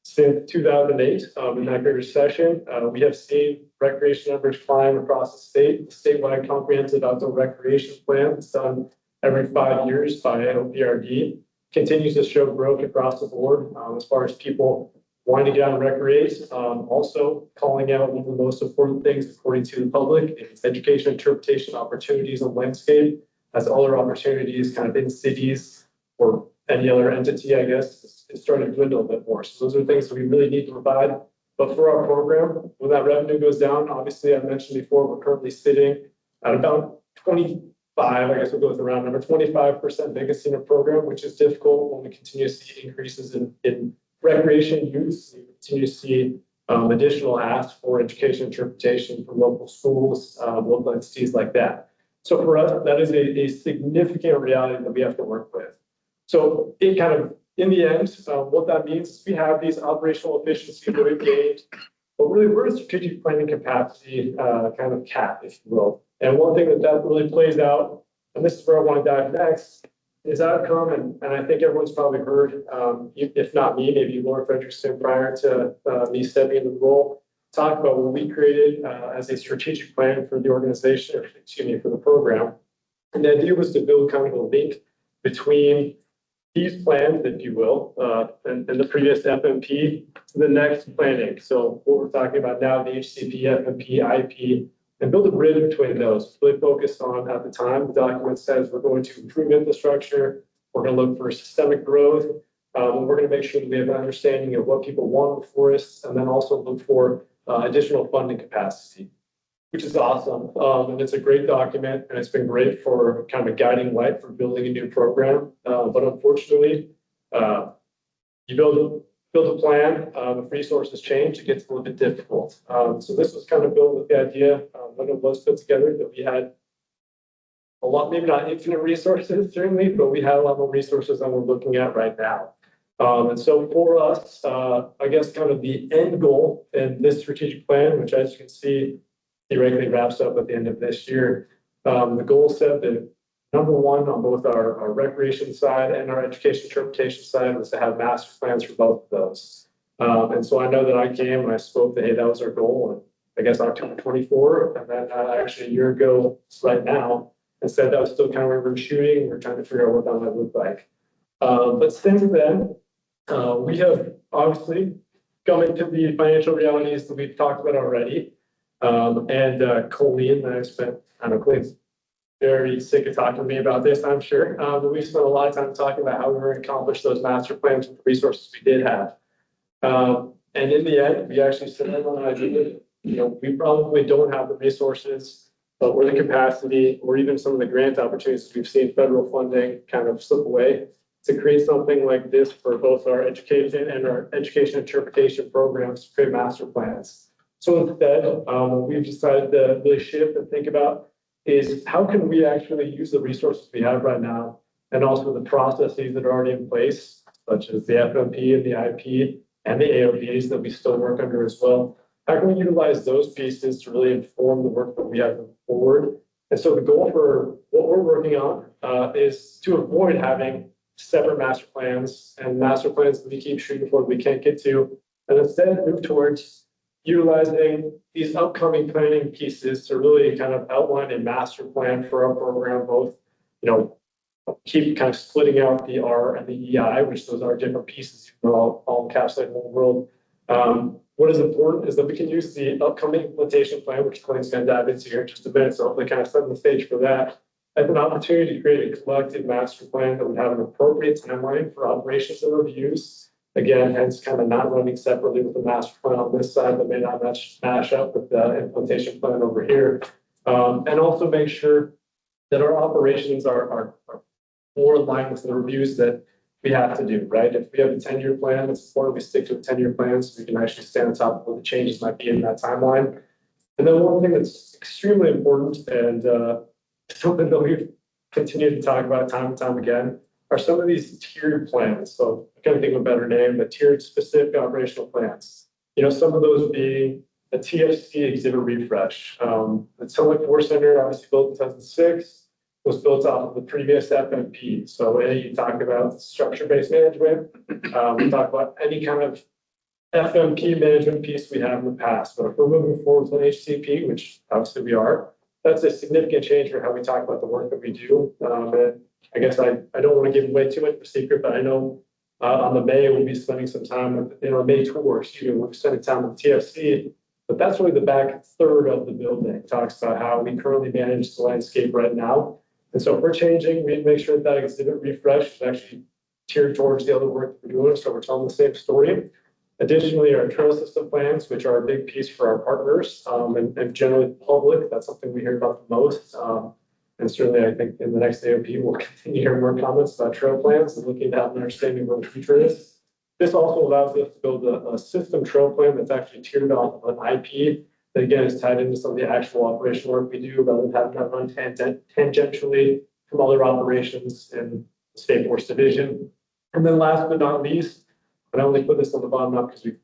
since 2008, in that great recession, we have seen recreation numbers climb across the state. The statewide comprehensive outdoor recreation plan, it's done every 5 years by NOPRD, continues to show growth across the board as far as people wanting to get out and recreate. Also calling out one of the most important things according to the public is education, interpretation, opportunities, and landscape, as other opportunities kind of in cities or any other entity, I guess, is starting to dwindle a bit more. So those are things that we really need to provide. But for our program, when that revenue goes down, obviously, I mentioned before, we're currently sitting at about 25, I guess we'll go with the round number, 25% vacancy in a program, which is difficult when we continue to see increases in recreation use. We continue to see additional asks for education interpretation from local schools, local entities like that. So for us, that is a significant reality that we have to work with. So it kind of, in the end, what that means is we have these operational efficiencies that we've gained, but really we're a strategic planning capacity kind of cap, if you will. And one thing that really plays out, and this is where I want to dive next, is outcome, and I think everyone's probably heard, if not me, maybe Laura Frederickson prior to me stepping into the role, talk about what we created as a strategic plan for the organization, or excuse me, for the program. And the idea was to build kind of a link between these plans, if you will, and the previous FMP to the next planning. So what we're talking about now, the HCP, FMP, IP, and build a bridge between those. Really focused on, at the time, the document says we're going to improve infrastructure, we're going to look for systemic growth, and we're going to make sure that we have an understanding of what people want with forests, and then also look for additional funding capacity, which is awesome. And it's a great document, and it's been great for kind of a guiding light for building a new program. But unfortunately, you build a plan, if resources change, it gets a little bit difficult. So this was kind of built with the idea, when it was put together, that we had a lot, maybe not infinite resources, certainly, but we had a lot more resources than we're looking at right now. And so for us, I guess kind of the end goal in this strategic plan, which as you can see, theoretically wraps up at the end of this year. The goal said that number one on both our recreation side and our education interpretation side was to have master plans for both of those. And so I know that I came and I spoke that, hey, that was our goal. And I guess October 24, and then actually a year ago right now, and said that was still kind of where we were shooting. We're trying to figure out what that might look like. But since then, we have obviously come into the financial realities that we've talked about already. Colleen and I spent, I don't know, Colleen's very sick of talking to me about this, I'm sure. But we spent a lot of time talking about how we were going to accomplish those master plans with the resources we did have. And in the end, we actually said, we probably don't have the resources, or the capacity, or even some of the grant opportunities we've seen federal funding kind of slip away to create something like this for both our education and our education interpretation programs to create master plans. So instead, what we've decided to really shift and think about is how can we actually use the resources we have right now and also the processes that are already in place, such as the FMP and the IP and the AOVs that we still work under as well. How can we utilize those pieces to really inform the work that we have moving forward? And so the goal for what we're working on is to avoid having separate master plans and master plans that we keep shooting for that we can't get to, and instead move towards utilizing these upcoming planning pieces to really kind of outline a master plan for our program, both, keep kind of splitting out the R and the EI, which those are different pieces, all encapsulated in one world. What is important is that we can use the upcoming implementation plan, which Colleen's going to dive into here in just a minute, so hopefully kind of setting the stage for that, as an opportunity to create a collective master plan that would have an appropriate timeline for operations and reviews. Again, hence kind of not running separately with the master plan on this side that may not match up with the implementation plan over here. And also make sure that our operations are more in line with the reviews that we have to do, right? If we have a 10-year plan, it's important we stick to a 10-year plan so we can actually stay on top of what the changes might be in that timeline. And then one thing that's extremely important and something that we've continued to talk about time and time again are some of these tiered plans. So I can't think of a better name, but tiered specific operational plans. You know, some of those being a TFC exhibit refresh. The Sunlight Forest Center, obviously built in 2006, was built off of the previous FMP. So you talk about structure-based management, we talk about any kind of FMP management piece we have in the past. But if we're moving forward with an HCP, which obviously we are, that's a significant change for how we talk about the work that we do. And I guess I don't want to give away too much of a secret, but I know on the May, we'll be spending some time with, in our May tour, we're spending time with TFC. But that's really the back third of the building. It talks about how we currently manage the landscape right now. And so if we're changing, we make sure that exhibit refresh is actually tiered towards the other work that we're doing. So we're telling the same story. Additionally, our trail system plans, which are a big piece for our partners and generally the public, that's something we hear about the most. And certainly, I think in the next AOP, we'll continue to hear more comments about trail plans and looking at and understanding where the future is. This also allows us to build a system trail plan that's actually tiered off of an IP that again is tied into some of the actual operational work we do rather than having that run tangentially from other operations in the State Forest Division. And then last but not least, and I only put this on the bottom up because we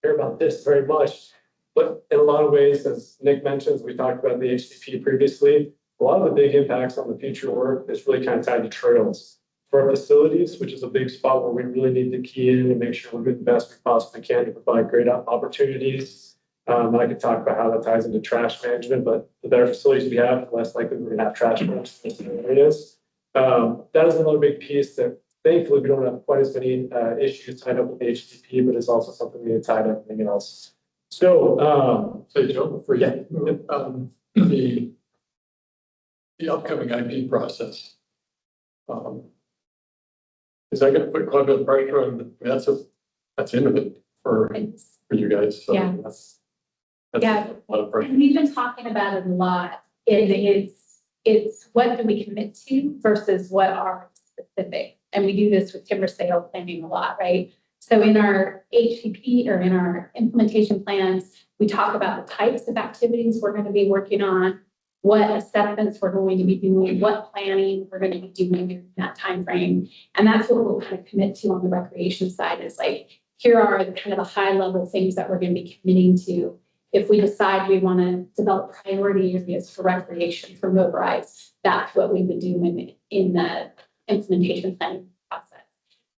care about this very much, but in a lot of ways, as Nick mentions, we talked about the HCP previously, a lot of the big impacts on the future work is really kind of tied to trails. For our facilities, which is a big spot where we really need to key in and make sure we're doing the best we possibly can to provide great opportunities. I could talk about how that ties into trash management, but the better facilities we have, the less likely we're going to have trash management in areas. That is another big piece that thankfully we don't have quite as many issues tied up with HCP, but it's also something we need to tie to everything else. So, Joe, before you, the upcoming IP process. Is that going to put quite a bit of pressure on? That's imminent for you guys. So Yeah. That's Yeah. a lot of pressure. And we've been talking about it a lot. It's what do we commit to versus what are specific. And we do this with timber sale planning a lot, right? So in our HCP or in our implementation plans, we talk about the types of activities we're going to be working on, what assessments we're going to be doing, what planning we're going to be doing in that time frame. And that's what we'll kind of commit to on the recreation side is like, here are the kind of the high level things that we're going to be committing to. If we decide we want to develop priority areas for recreation, for motorized, that's what we would do in the implementation planning process.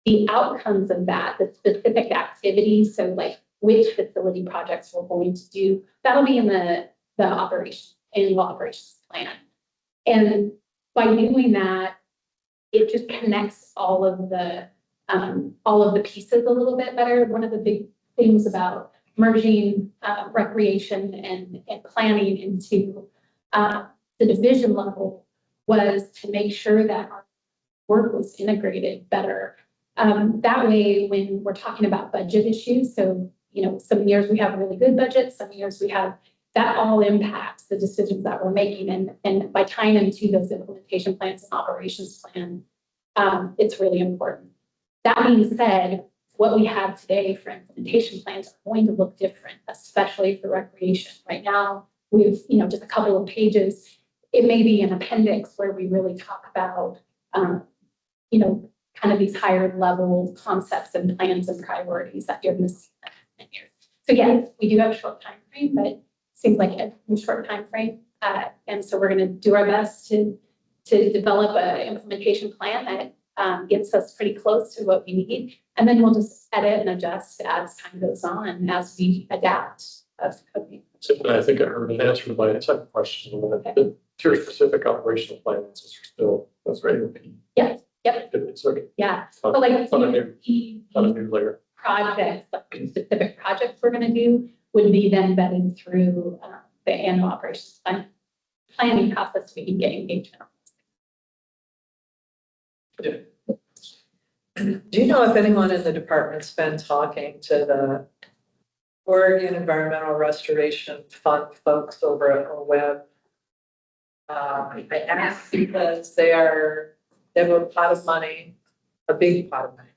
The outcomes of that, the specific activities, so like which facility projects we're going to do, that'll be in the annual operations plan. And by doing that, it just connects all of the pieces a little bit better. One of the big things about merging recreation and planning into the division level was to make sure that our work was integrated better. That way, when we're talking about budget issues, so, you know, some years we have really good budgets, some years we have, that all impacts the decisions that we're making. And by tying them to those implementation plans and operations plan, it's really important. That being said, what we have today for implementation plans are going to look different, especially for recreation. Right now, we've, you know, just a couple of pages. It may be an appendix where we really talk about, you know, kind of these higher level concepts and plans and priorities that you're going to see in 10 years. So yes, we do have a short time frame, but it seems like a short time frame. And so we're going to do our best to develop an implementation plan that gets us pretty close to what we need. And then we'll just edit and adjust as time goes on and as we adapt. I think I heard an answer to my second question. The tier specific operational plans are still, that's right. Yes. Yep. It's okay. Yeah. So like on a new layer. Projects, like specific projects we're going to do would be then vetted through the annual operations planning process. We can get engagement. Yeah. Do you know if anyone in the department's been talking to the Oregon Environmental Restoration Fund folks over at OWEB I asked because they have a pot of money, a big pot of money.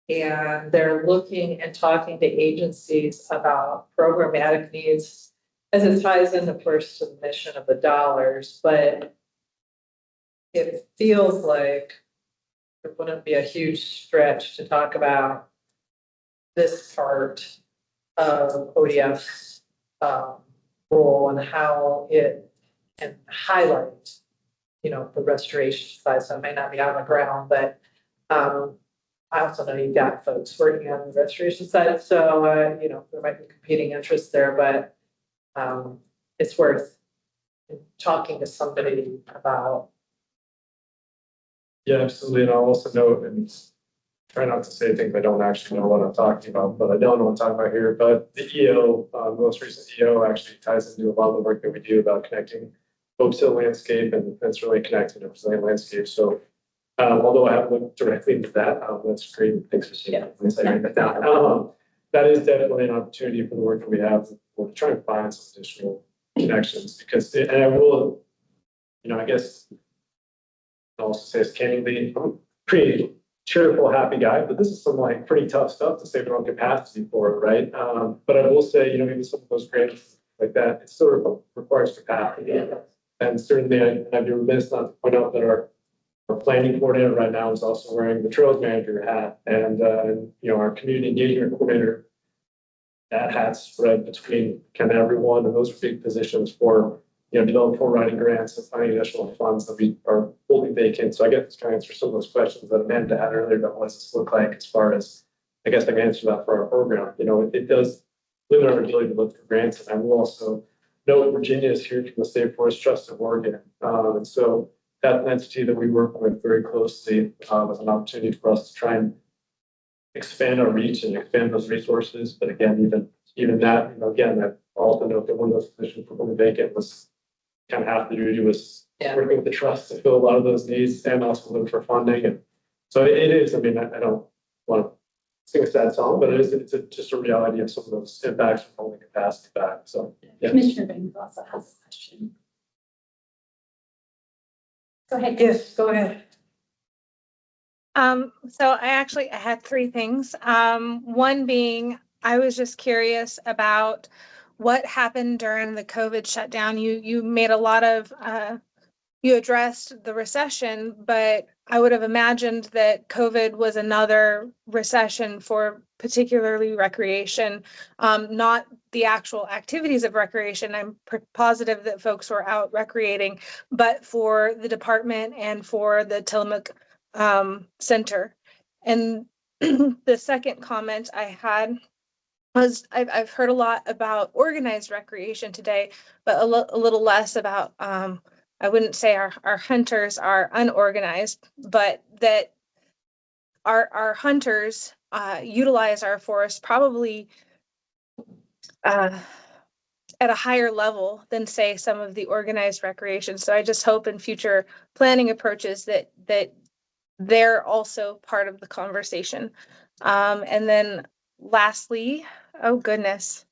And they're looking and talking to agencies about programmatic needs as it ties in, of course, to the mission of the dollars, but it feels like it wouldn't be a huge stretch to talk about this part of ODF's role and how it can highlight, the restoration side. So it may not be on the ground, but I also know you've got folks working on the restoration side, so, there might be competing interests there, but it's worth talking to somebody about. Yeah, absolutely. And I'll also note, and try not to say things I don't actually know what I'm talking about, but I don't know what I'm talking about here. But the EO, most recent EO actually ties into a lot of the work that we do about connecting folks to the landscape, and it's really connected to the resilient landscape. So although I haven't looked directly into that, that's great. Thanks for saying that. That is definitely an opportunity for the work that we have. We're trying to find some additional connections because, and I will, I guess I'll also say as candidly, I'm a pretty cheerful, happy guy, but this is some like pretty tough stuff to save our own capacity for, right? But I will say, even some of those grants like that, it still requires capacity. And certainly I'd be remiss not to point out that our planning coordinator right now is also wearing the trails manager hat, and our community engagement coordinator, that hat's spread between kind of everyone, and those are big positions for develop full riding grants and finding additional funds that we are holding vacant. So I guess to answer some of those questions that Amanda had earlier about what does this look like as far as, I guess I can answer that for our program. It does limit our ability to look for grants, and I will also note Virginia is here from the State Forest Trust of Oregon, and so that's an entity that we work with very closely as an opportunity for us to try and expand our reach and expand those resources. But again, even that, again, I also note that one of those positions for holding vacant was kind of have to do with working with the trust to fill a lot of those needs and also look for funding. And so it is, I don't want to sing a sad song, but it's just a reality of some of those impacts from holding capacity back. So yeah. Commissioner Banks also has a question. Go ahead. Yes, go ahead. So I had three things. One being, I was just curious about what happened during the COVID shutdown. You made a lot of, you addressed the recession, but I would have imagined that COVID was another recession for particularly recreation, not the actual activities of recreation. I'm positive that folks were out recreating, but for the department and for the Tillamook Center. And the second comment I had was I've heard a lot about organized recreation today, but a little less about I wouldn't say our hunters are unorganized, but that our hunters utilize our forest probably at a higher level than say some of the organized recreation. So I just hope in future planning approaches that they're also part of the conversation. And then lastly, oh goodness.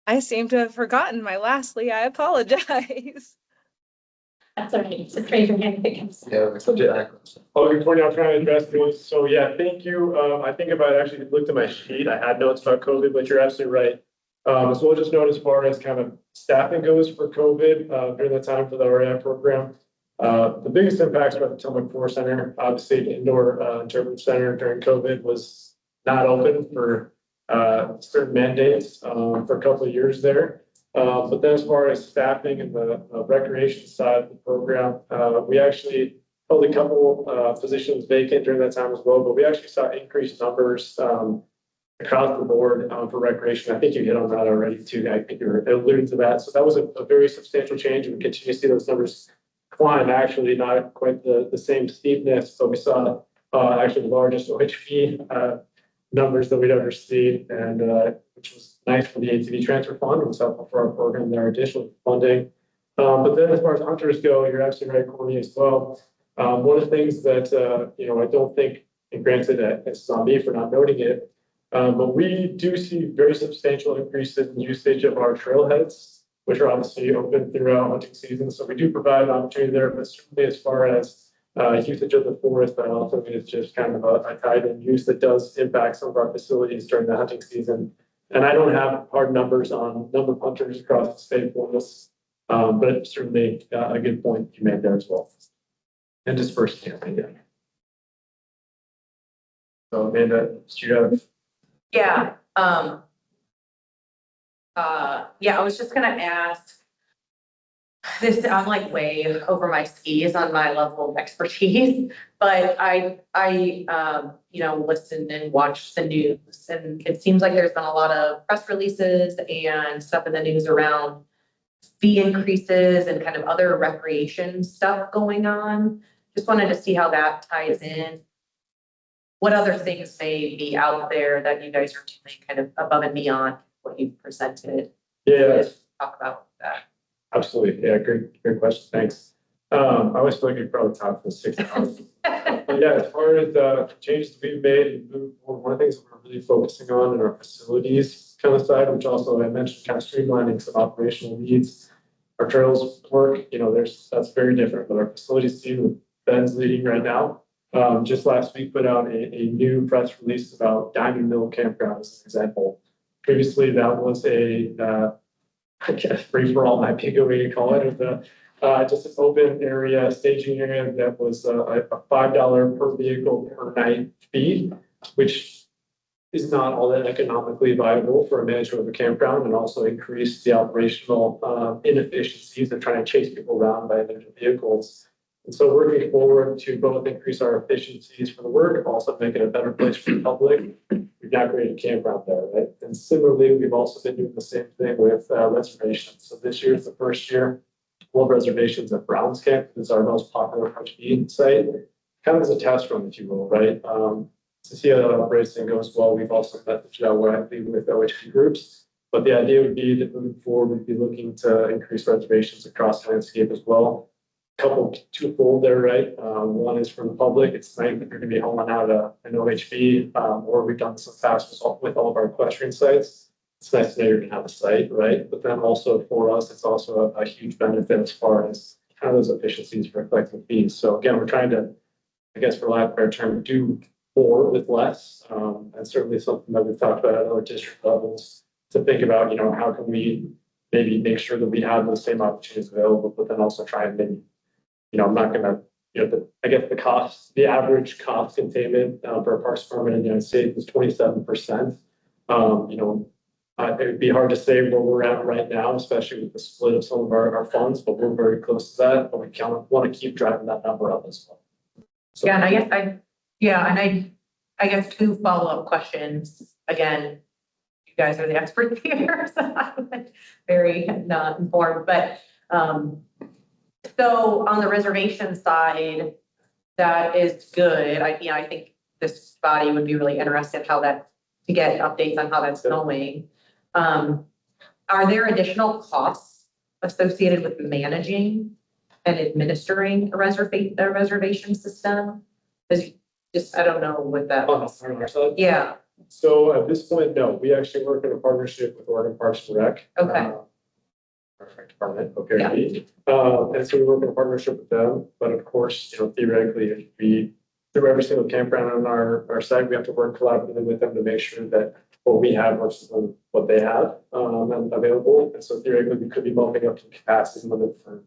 I seem to have forgotten my lastly. I apologize. That's all right. So raise your hand if it comes. Before now, trying to address those. So yeah, thank you. I think if I actually looked at my sheet, I had notes about COVID, but you're absolutely right. So we'll just note as far as kind of staffing goes for COVID during the time for the REI program. The biggest impacts were at the Tillamook Forest Center. Obviously, the indoor interpretive center during COVID was not open for certain mandates for a couple of years there. But then as far as staffing and the recreation side of the program, we actually held a couple positions vacant during that time as well, but we actually saw increased numbers across the board for recreation. I think you hit on that already too. I think you were alluding to that. So that was a very substantial change, and we continue to see those numbers climb, actually not quite the same steepness, but we saw actually the largest OHP numbers that we'd ever seen, and which was nice for the ATV transfer fund. It was helpful for our program there, additional funding. But then as far as hunters go, you're absolutely right, Courtney, as well. One of the things that I don't think, and granted that it's on me for not noting it, but we do see very substantial increases in usage of our trailheads which are obviously open throughout hunting season. So we do provide an opportunity there, but certainly as far as usage of the forest, but also it's just kind of a tied-in use that does impact some of our facilities during the hunting season. And I don't have hard numbers on number of hunters across the state forests, but it's certainly a good point you made there as well. And dispersed camping, yeah. So Amanda, do you have? Yeah, yeah, I was just gonna ask. This, I'm like way over my skis on my level of expertise, but you know, listen and watch the news, and it seems like there's been a lot of press releases and stuff in the news around fee increases and kind of other recreation stuff going on. Just wanted to see how that ties in. What other things may be out there that you guys are doing kind of above and beyond what you've presented? Yeah, Just talk about that. absolutely. Yeah, great question. Thanks. I always feel like you probably talk for 6 hours. But yeah, as far as the changes that we've made and moved forward, one of the things that we're really focusing on in our facilities kind of side, which also I mentioned, kind of streamlining some operational needs. Our trails work, you know, that's very different, but our facilities team, Ben's leading right now. Just last week put out a new press release about Diamond Mill Campground as an example. Previously, that was I guess free for all might be a good way to call it. It was just an open area, staging area that was a $5 per vehicle per night fee, which is not all that economically viable for a management of a campground, and also increase the operational inefficiencies of trying to chase people around by their vehicles. And so we're looking forward to both increase our efficiencies for the work, also make it a better place for the public. We've now created a campground there, right? And similarly, we've also been doing the same thing with reservations. So this year is the first year we'll have reservations at Browns Camp. It's our most popular HB site, kind of as a test run, if you will, right? To see how that operates and goes well, we've also messaged out widely with OHP groups. But the idea would be that moving forward, we'd be looking to increase reservations across the landscape as well. Twofold there, right? One is from the public. It's nice that you're going to be hauling out an OHV, or we've done some fast with all of our equestrian sites. It's nice to know you're going to have a site, right? But then also for us, it's also a huge benefit as far as kind of those efficiencies for collecting fees. So again, we're trying to, I guess for lack of a better term, do more with less. And certainly something that we've talked about at other district levels to think about, you know, how can we maybe make sure that we have those same opportunities available, but then also try and maybe, you know, I'm not gonna, you know, I guess the average cost containment for a parks department in the United States is 27%. You know, it would be hard to say where we're at right now, especially with the split of some of our funds, but we're very close to that. But we want to keep driving that number up as well. So, Yeah, and I guess 2 follow-up questions. Again, you guys are the experts here, so I'm very not informed, but so on the reservation side, that is good. I think this body would be really interested to get updates on how that's going. Are there additional costs associated with managing and administering a reservation system? Because I don't know what that. on our side. Yeah, So at this point, no, we actually work in a partnership with Oregon Parks and Rec. Okay. Our department, okay. And so we work in a partnership with them, but of course, you know, theoretically, if we through every single campground on our site, we have to work collaboratively with them to make sure that what we have versus what they have and available. And so theoretically, we could be bumping up to capacity limit for,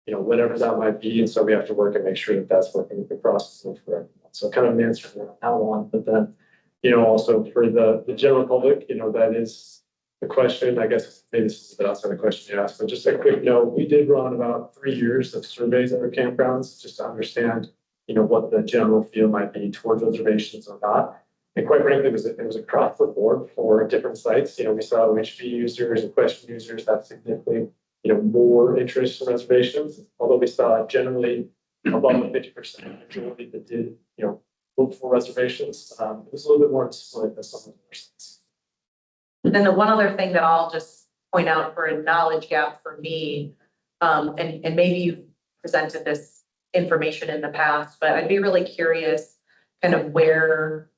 you know, whatever that might be. And so we have to work and make sure that that's working across for everyone. So kind of an answer to how on, but then, you know, also for the general public, you know, that is the question. I guess maybe this is a bit outside the question you asked, but just a quick note, we did run about 3 years of surveys at our campgrounds just to understand, you know, what the general feel might be towards reservations or not. And quite frankly, it was across the board for different sites. You know, we saw OHV users and question users have significantly, you know, more interest in reservations, although we saw generally above the 50% majority that did, you know, look for reservations. It was a little bit more split than some of the sites. and then the one other thing that I'll just point out for a knowledge gap for me, and maybe you've presented this information in the past, but I'd be really curious kind of where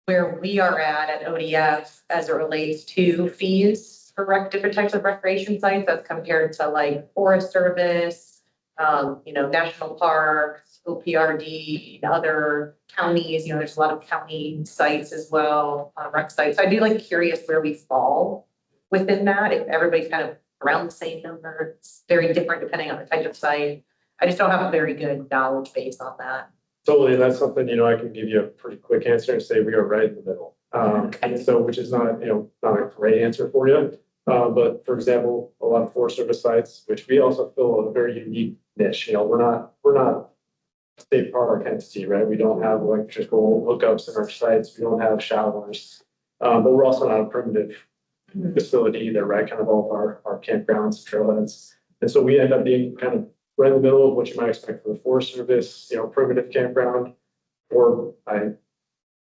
we are at ODF as it relates to fees different types of recreation sites as compared to like Forest Service, national parks, OPRD, other counties, there's a lot of county sites as well, rec sites. So I'd be like curious where we fall within that, if everybody's kind of around the same number. It's very different depending on the type of site. I just don't have a very good knowledge base on that. Totally, and that's something, I can give you a pretty quick answer and say we are right in the middle. And so, which is not, not a great answer for you. But for example, a lot of Forest Service sites, which we also fill a very unique niche, we're not a state park entity, right? We don't have electrical hookups in our sites, we don't have showers. But we're also not a primitive facility either, right? Kind of all of our campgrounds, trailheads. And so we end up being kind of right in the middle of what you might expect from the Forest Service, primitive campground. Or I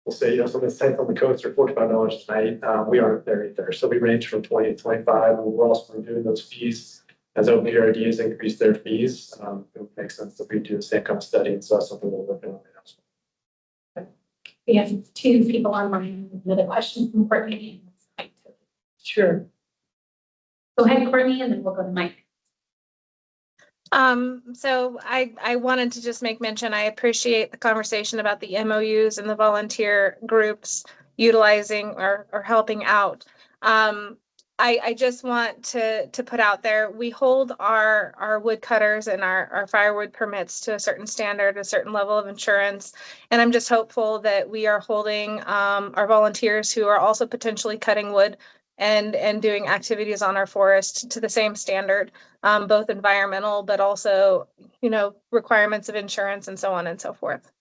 will say, some of the sites on the coast are $45 a night. We aren't there either. So we range from 20 to 25. And we're also doing those fees as OPRD has increased their fees. It makes sense that we do the same kind of study. And so that's something we're working on right now. We have 2 people online. Another question from Courtney. Sure. Go ahead, Courtney, and then we'll go to Mike. So I wanted to just make mention, I appreciate the conversation about the MOUs and the volunteer groups utilizing or helping out. I just want to put out there, we hold our woodcutters and our firewood permits to a certain standard, a certain level of insurance. And I'm just hopeful that we are holding our volunteers who are also potentially cutting wood and doing activities on our forest to the same standard, both environmental, but also, requirements of insurance and so on and so forth.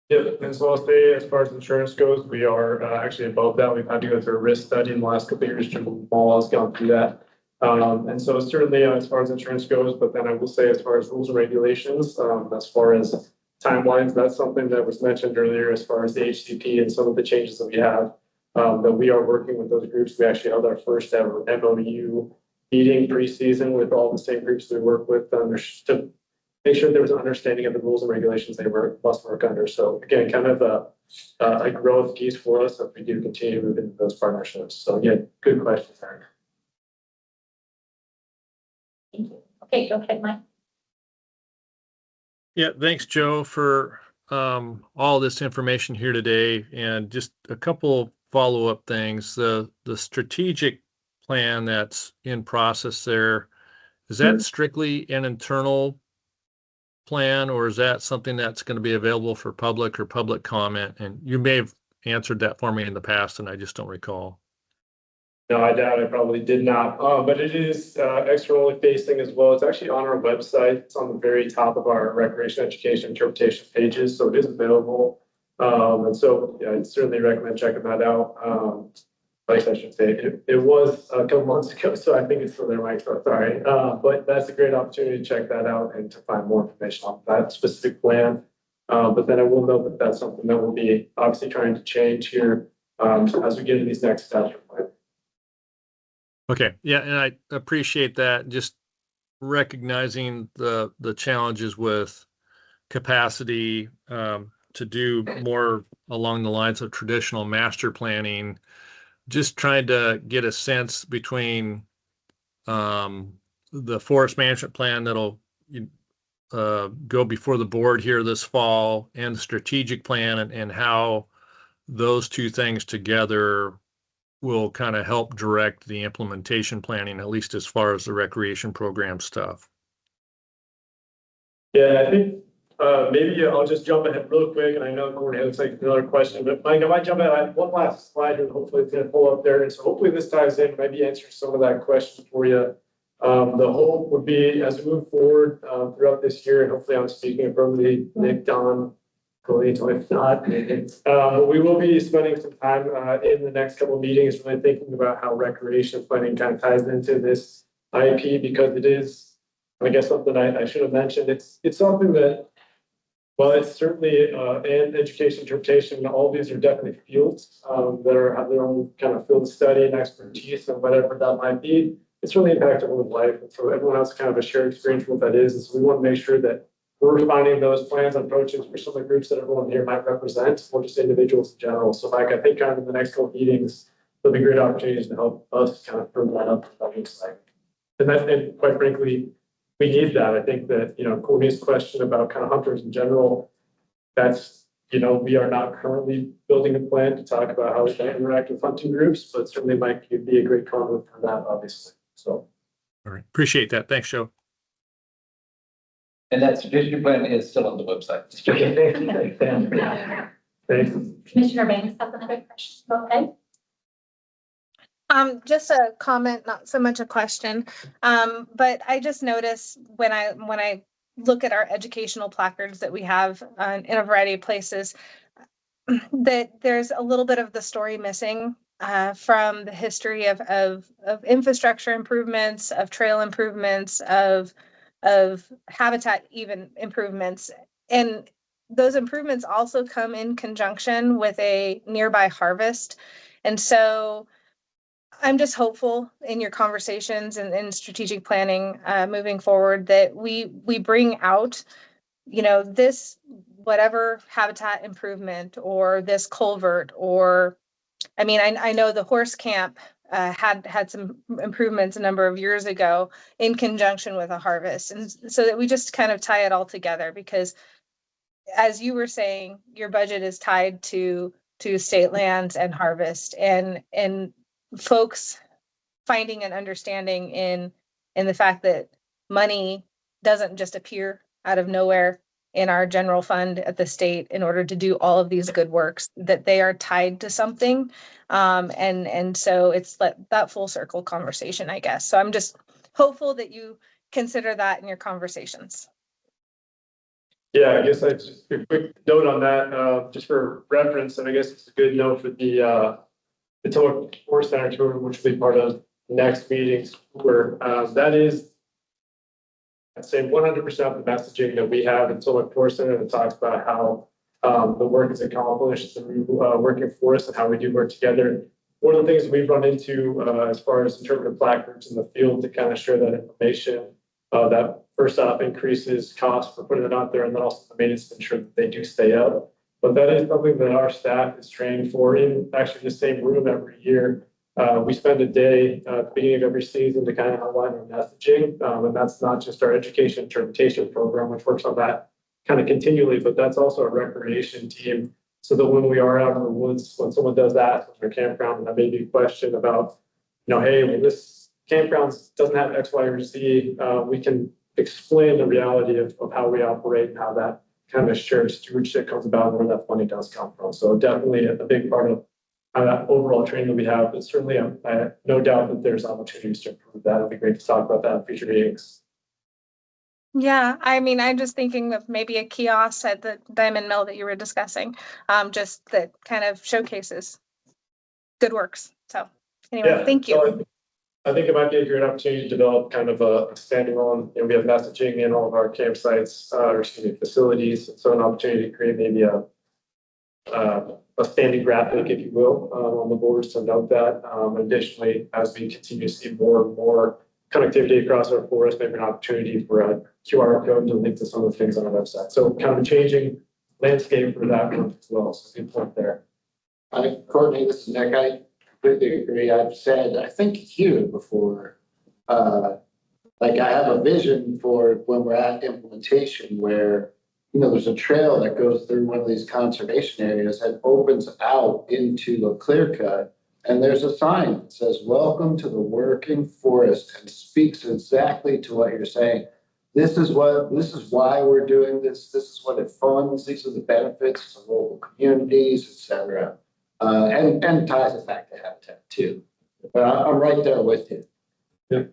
Yeah, and so I'll say, as far as insurance goes, we are actually above that. We've had to go through a risk study in the last couple of years. Jim Mall has gone through that. And so certainly as far as insurance goes, but then I will say as far as rules and regulations, as far as timelines, that's something that was mentioned earlier as far as the HCP and some of the changes that we have. That we are working with those groups. We actually held our first ever MOU meeting pre-season with all the same groups we work with to make sure there was an understanding of the rules and regulations they must work under. So again, kind of a growth piece for us if we do continue to move into those partnerships. So yeah, good question, Eric. Thank you. Okay, go ahead, Mike. Yeah, thanks, Joe, for all this information here today, and just a couple follow-up things. The strategic plan that's in process there, is that strictly an internal plan, or is that something that's going to be available for public or public comment? And you may have answered that for me in the past and I just don't recall. No, I doubt I probably did not, but it is externally facing as well. It's actually on our website. It's on the very top of our recreation education interpretation pages, so it is available. And so yeah, I'd certainly recommend checking that out. Like I should say, it was a couple months ago, so I think it's still there, Mike. So sorry, but that's a great opportunity to check that out and to find more information on that specific plan. But then I will note that that's something that we'll be obviously trying to change here as we get into these next steps. Okay, yeah, and I appreciate that. Just recognizing the challenges with capacity to do more along the lines of traditional master planning. Just trying to get a sense between the forest management plan that'll go before the board here this fall and the strategic plan and how those two things together will kind of help direct the implementation planning, at least as far as the recreation program stuff. Yeah, I think maybe I'll just jump ahead real quick, and I know Courtney has like another question, but Mike, I might jump ahead. I have one last slide here. Hopefully it's going to pull up there, and so hopefully this ties in, maybe answers some of that question for you. The hope would be as we move forward throughout this year, and hopefully I'm speaking from the Nick, Don, if not, we will be spending some time in the next couple of meetings really thinking about how recreation planning kind of ties into this IEP, because it is, I guess, something I should have mentioned. It's something that, well, it's certainly and education, interpretation, all these are definitely fields that have their own kind of field study and expertise and whatever that might be. It's really impacted with life, and so everyone has kind of a shared experience for what that is. And so we want to make sure that we're finding those plans and approaches for some of the groups that everyone here might represent, or just individuals in general. So Mike, I think kind of in the next couple of meetings, there'll be great opportunities to help us kind of firm that up, what that looks like. And quite frankly, we need that. I think that, Courtney's question about kind of hunters in general, that's, we are not currently building a plan to talk about how we can interact with hunting groups, but certainly Mike could be a great comment for that, obviously. So. All right. Appreciate that. Thanks, Joe. And that strategic plan is still on the website. Thanks. Commissioner Banks has another question. Go ahead. Just a comment, not so much a question. But I just noticed when I look at our educational placards that we have in a variety of places, that there's a little bit of the story missing from the history of infrastructure improvements, of trail improvements, of habitat even improvements. And those improvements also come in conjunction with a nearby harvest. And so I'm just hopeful in your conversations and in strategic planning moving forward that we bring out, this whatever habitat improvement or this culvert, or I mean, I know the horse camp had some improvements a number of years ago in conjunction with a harvest, and so that we just kind of tie it all together, because as you were saying, your budget is tied to state lands and harvest, and folks finding an understanding in the fact that money doesn't just appear out of nowhere in our general fund at the state in order to do all of these good works, that they are tied to something. And so it's that full circle conversation, I guess. So I'm just hopeful that you consider that in your conversations. Yeah, I guess I just a quick note on that, just for reference, and I guess it's a good note for the Tillamook Forest Center tour, which will be part of next meeting's tour. That is, I'd say 100% of the messaging that we have in Tillamook Forest Center that talks about how the work is accomplished through working for us and how we do work together. One of the things we've run into as far as interpretive placards in the field to kind of share that information, that first off increases costs for putting it out there, and then also the maintenance to ensure that they do stay up. But that is something that our staff is trained for in actually the same room every year. We spend a day at the beginning of every season to kind of outline our messaging. And that's not just our education interpretation program, which works on that kind of continually, but that's also a recreation team. So that when we are out in the woods, when someone does that with their campground, and that may be a question about, hey, well, this campground doesn't have X, Y, or Z, we can explain the reality of how we operate and how that kind of shared stewardship comes about and where that money does come from. So definitely a big part of overall training that we have, but certainly I have no doubt that there's opportunities to improve that. It'd be great to talk about that in future meetings. Yeah, I mean, I'm just thinking of maybe a kiosk at the Diamond Mill that you were discussing, just that kind of showcases good works. So anyway, Yeah, thank you. So I think it might be a great opportunity to develop kind of a standalone, we have messaging in all of our campsites, facilities. So an opportunity to create maybe a standing graphic, if you will, on the boards to note that. Additionally, as we continue to see more and more connectivity across our forest, maybe an opportunity for a QR code to link to some of the things on our website. So kind of a changing landscape for that one as well. So good point there. Courtney, this is Nick. I completely agree. I've said, I think here before, like I have a vision for when we're at implementation where, there's a trail that goes through one of these conservation areas that opens out into a clear cut. And there's a sign that says, "Welcome to the working forest," and speaks exactly to what you're saying. This is why we're doing this. This is what it funds. These are the benefits to local communities, et cetera. And ties it back to habitat too. But I'm right there with you. Yeah.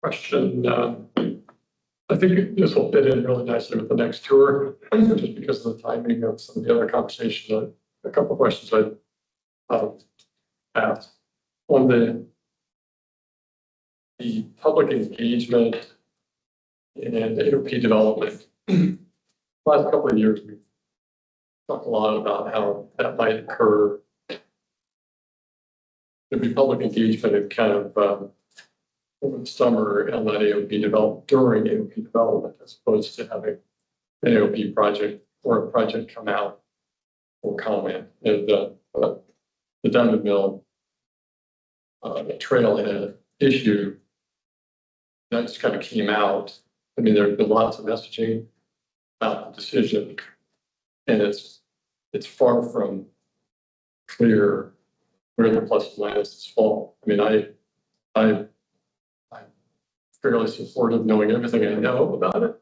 Question. I think this will fit in really nicely with the next tour, just because of the timing of some of the other conversations. A couple of questions I asked on the public engagement and AOP development. Last couple of years, we've talked a lot about how that might occur. There'd be public engagement and kind of over the summer and let AOP develop during AOP development, as opposed to having an AOP project or a project come out for comment. And the Diamond Mill trailhead issue that just kind of came out. I mean, there's been lots of messaging about the decision, and it's far from clear where the plus and minuses fall. I mean, I'm fairly supportive knowing everything I know about it,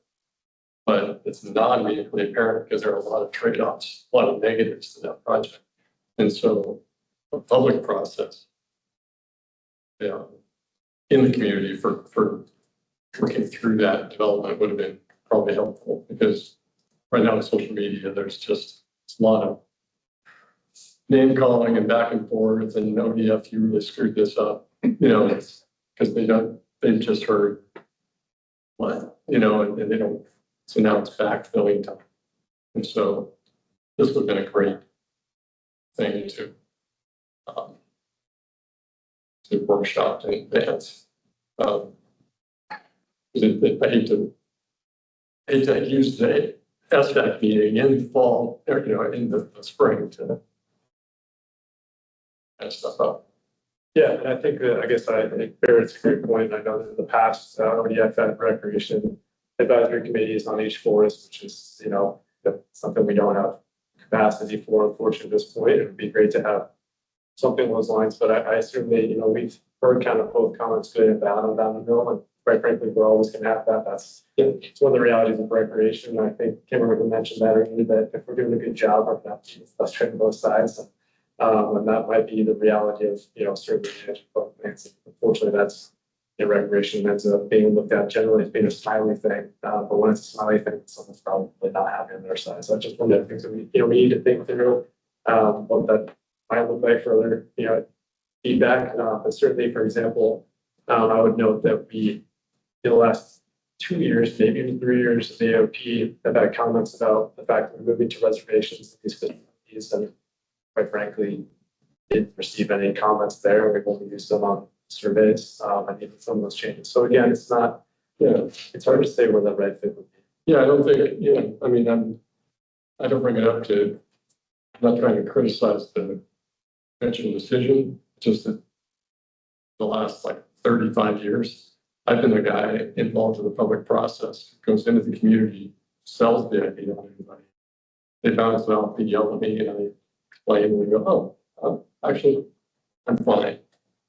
but it's not immediately apparent because there are a lot of trade-offs, a lot of negatives to that project. And so a public process in the community for working through that development would have been probably helpful, because right now on social media, there's just a lot of name calling and back and forth and ODF, you really screwed this up, because they've just heard what, and they don't, so now it's backfilling time. And so this would have been a great thing to workshop in advance. I hate to use the SDAC meeting in the fall, or, in the spring to kind stuff up. Yeah, and I think that, I think Barrett's a great point. I know that in the past, ODF had recreation advisory committees on each forest, which is, something we don't have capacity for, unfortunately, at this point. It would be great to have something along those lines, but I certainly, we've heard kind of both comments good and bad on Diamond Mill, and quite frankly, we're always going to have that. It's one of the realities of recreation. I think Kimberly mentioned that earlier, that if we're doing a good job, we're going to have to be frustrated both sides. And that might be the reality of, certain management plans. Unfortunately, that's recreation ends up being looked at generally as being a smiley thing. But when it's a smiley thing, someone's probably not happy on their side. So I just one of the things that we need to think through what that might look like for other, feedback. But certainly, for example, I would note that we, in the last 2 years, maybe even 3 years, of the AOP have had comments about the fact that we're moving to reservations in these facilities, and quite frankly, didn't receive any comments there. We've only used them on surveys. I needed some of those changes. So again, it's not, it's hard to say where the right fit would be. Yeah, I don't think, I mean, I don't bring it up to, I'm not trying to criticize the conventional decision, just that the last 35 years, I've been the guy involved in the public process, goes into the community, sells the idea to everybody. They bounce it off, they yell at me, and I explain, and they go, oh, actually, I'm fine.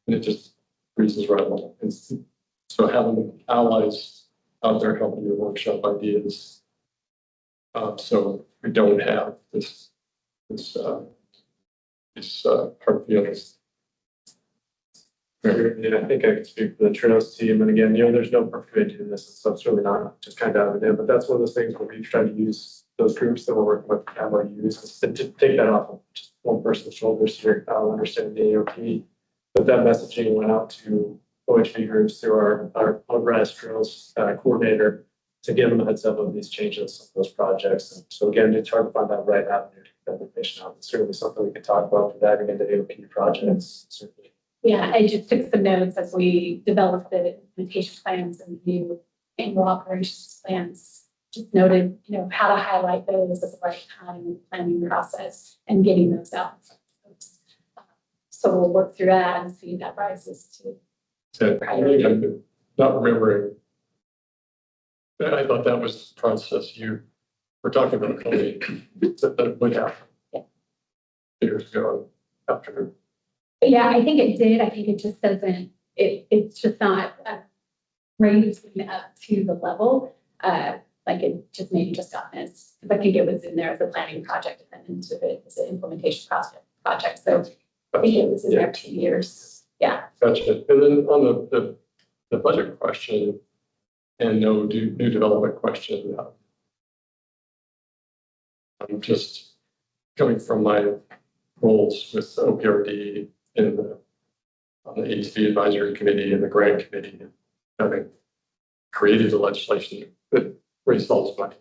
And it just freezes right along. And so having allies out there helping you workshop ideas, so we don't have this hard feelings. And I think I can speak for the Trails team. And again, there's no perfect way to do this. So it's really not just kind of out of it. But that's one of those things where we've tried to use those groups that we're working with MOUs to take that off of just one person's shoulders here, understanding the AOP. But that messaging went out to OHV groups through our on-rise Trails coordinator to give them a heads up of these changes of those projects. And so again, it's hard to find that right avenue to get that information out. It's certainly something we can talk about for diving into AOP projects, certainly. Yeah, I just took some notes as we developed the implementation plans and new annual operations plans. Just noted, how to highlight those at the right time in the planning process and getting those out. So we'll work through that and see if that rises to. So, I'm not remembering. I thought that was the process you were talking about, that would happen years ago after. Yeah, I think it did. I think it just doesn't, it's just not raising up to the level. It just maybe just got missed. Because I think it was in there as a planning project and then into it as an implementation project. So I think it was in there 2 years. Yeah. Gotcha. And then on the budget question and no new development question, I'm just coming from my roles with OPRD on the ADC advisory committee and the grant committee, having created the legislation that raised all this money.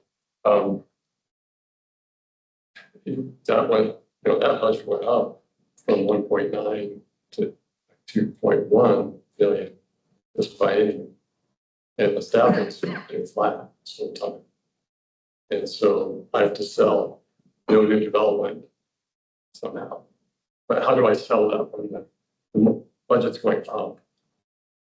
That went, that budget went up from 1.9 to 2.1 billion this biennium, and the staffing is flat this whole time. And so I have to sell no new development somehow. But how do I sell that when the budget's going up?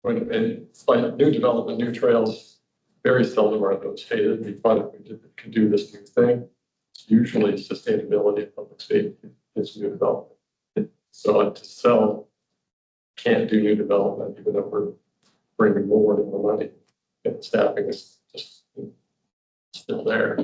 And like new development, new trails, very seldom are those stated. It'd be fun if we could do this new thing. It's usually sustainability of public safety is new development. So to sell, can't do new development, even though we're bringing more and more money. And staffing is just still there.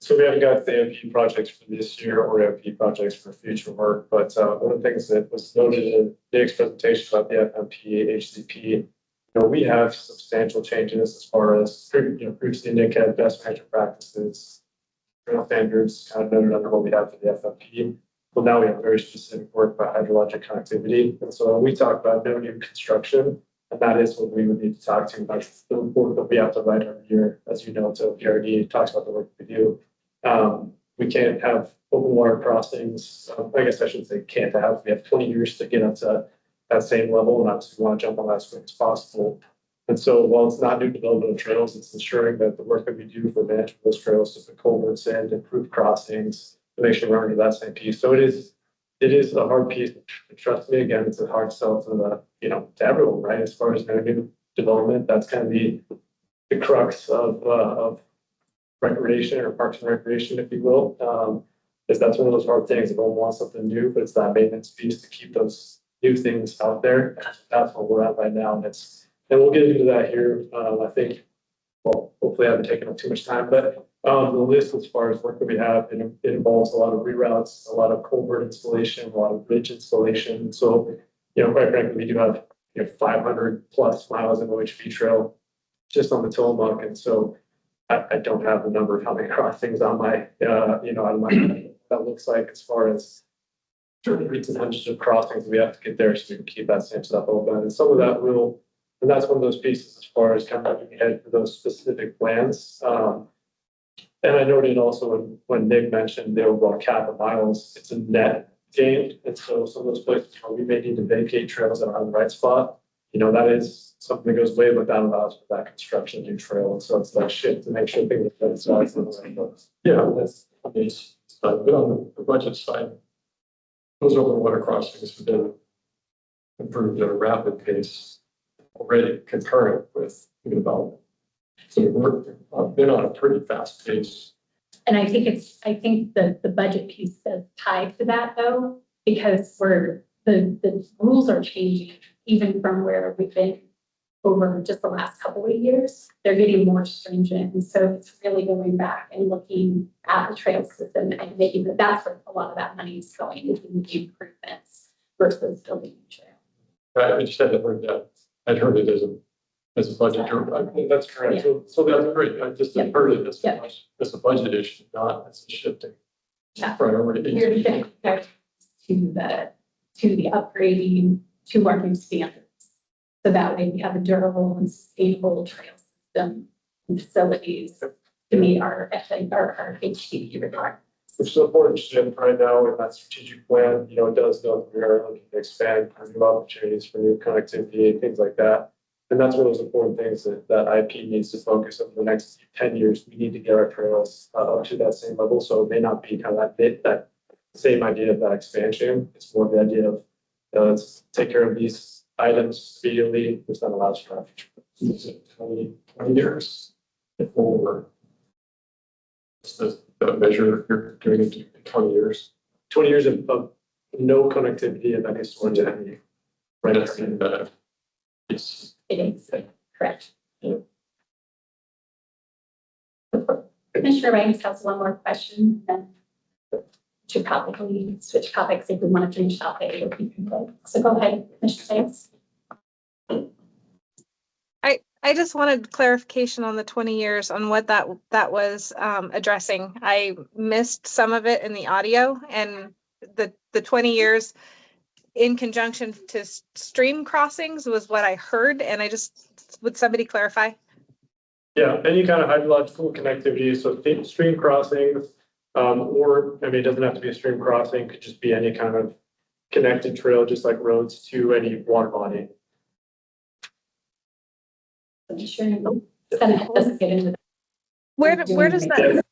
So we haven't got the MP projects for this year or MP projects for future work, but one of the things that was noted in Nick's presentation about the FMP, HCP, you know, we have substantial changes as far as, you know, previously Nick had best management practices, trail standards kind of noted under what we have for the FMP. Well, now we have very specific work about hydrologic connectivity. And so when we talk about no new construction, and that is what we would need to talk to about the report that we have to write every year, as you know, so PRD talks about the work we do. We can't have open water crossings. I guess I should say can't have. We have 20 years to get up to that same level, and obviously we want to jump on that as quick as possible. And so while it's not new development of trails, it's ensuring that the work that we do for managing those trails, to put culverts in, improve crossings, to make sure we're under that same piece. So it is a hard piece. Trust me, again, it's a hard sell to the, you know, to everyone, right? As far as new development, that's kind of the crux of recreation or parks and recreation, if you will. Is that's one of those hard things. Everyone wants something new, but it's that maintenance piece to keep those new things out there. That's what we're at right now. And we'll get into that here. I think, well, hopefully I haven't taken up too much time, but the list as far as work that we have, it involves a lot of reroutes, a lot of culvert installation, a lot of bridge installation. So, you know, quite frankly, we do have, you know, 500 plus miles of OHV trail just on the Tillamook. And so I don't have the number of how many crossings on my, you know, out of my, that looks like as far as hundreds and hundreds of crossings we have to get there so we can keep that same stuff open. And some of that will, and that's one of those pieces as far as kind of looking ahead for those specific plans. And I noted also when Nick mentioned the overall cap of miles, it's a net gain. And so some of those places where we may need to vacate trails that are on the right spot, you know, that is something that goes way, but that allows for that construction of new trail. And so it's that shift to make sure things are good. So Yeah, that's, but on the budget side, those open water crossings have been improved at a rapid pace already concurrent with new development. So we're been on a pretty fast pace. And I think the budget piece is tied to that though, because the rules are changing even from where we've been over just the last couple of years. They're getting more stringent. And so it's really going back and looking at the trail system and making that's where a lot of that money is going, is in the improvements versus building a trail. I just hadn't heard that. I'd heard it as a budget. I mean, That's correct. Yeah. So that's great. I just Yep. heard it as, Yep. as a budget issue, not as a shifting Yeah. priority. You're compared to the upgrading to our new standards. So that way we have a durable and sustainable trail system and facilities to meet our HDP requirements. which is an important shift right now in that strategic plan. You know, it does know that we are looking to expand for new opportunities for new connectivity, things like that. And that's one of those important things that IP needs to focus over the next 10 years. We need to get our trails up to that same level. So it may not be kind of that same idea of that expansion. It's more the idea of let's take care of these items speedily, which then allows for future. 20 years before the measure you're doing in 20 years. 20 years of no connectivity of any sort to any. Right. That's in the, it's, It is, correct. Commissioner Banks has one more question, then should probably switch topics if we want to finish out the AOP. So go ahead, Commissioner Banks. I just wanted clarification on the 20 years on what that was addressing. I missed some of it in the audio, and the 20 years in conjunction to stream crossings was what I heard, and would somebody clarify? Yeah, any kind of hydrological connectivity, so stream crossings, or I mean, it doesn't have to be a stream crossing, could just be any kind of connected trail, just like roads to any water body. I'm sure it doesn't get into that. Where does that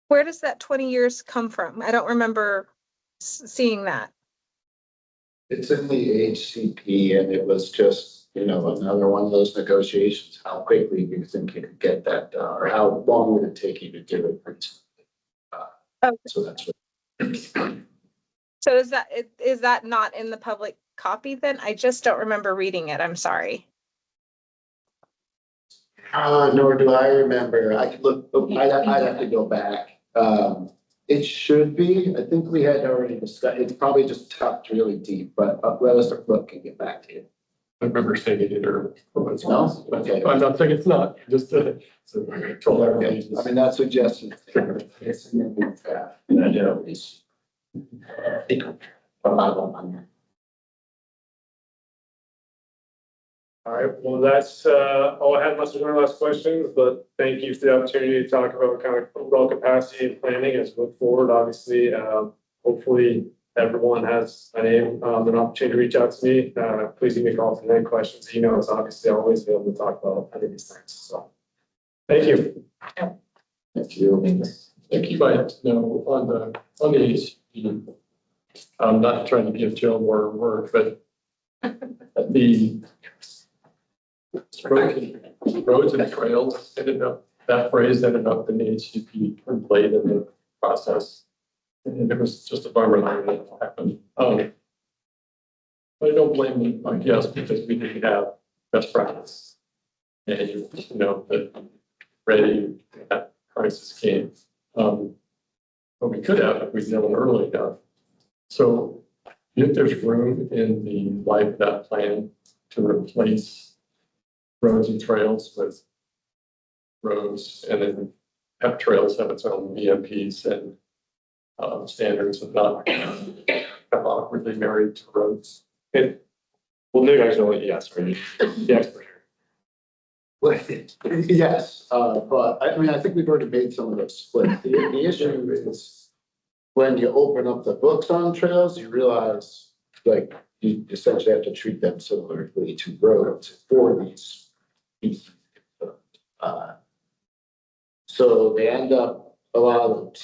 Where does that 20 years come from? I don't remember seeing that. It's in the HCP and it was just, another one of those negotiations. How quickly do you think you could get that done? Or how long would it take you to do it? So that's what. So is that not in the public copy then? I just don't remember reading it. I'm sorry. Nor do I remember. I could look, I'd have to go back. It should be. I think we had already discussed, it's probably just tucked really deep, but let us look and get back to you. I remember saying it or. No? Okay. I'm not saying it's not, just to control our. Okay, I mean, that's suggested. It's in the draft. And I know it's. Follow up on that. All right, well, that's all I had unless there's any last questions, but thank you for the opportunity to talk about kind of overall capacity and planning as we look forward, obviously. Hopefully everyone has a name, an opportunity to reach out to me. Please give me a call if you have any questions. Email is obviously always be able to talk about any of these things, so. Thank you. Thank you. But no, on the HCP, I'm not trying to give Joe more work, but the roads and trails that phrase ended up in the HCP template in the process. And it was just a bummer that it happened. I don't blame them, I guess, because we didn't have best practice. And that ready that crisis came. But we could have if we'd known early enough. So if there's room in the life of that plan to replace roads and trails with roads, and then have trails have its own BMPs and standards of not awkwardly married to roads. Well, Nick actually, yes, for you. Yes, for sure. Well, yes, but I mean, I think we've already made some of those splits. The issue is when you open up the books on trails, you realize like you essentially have to treat them similarly to roads for these. So they end up, a lot of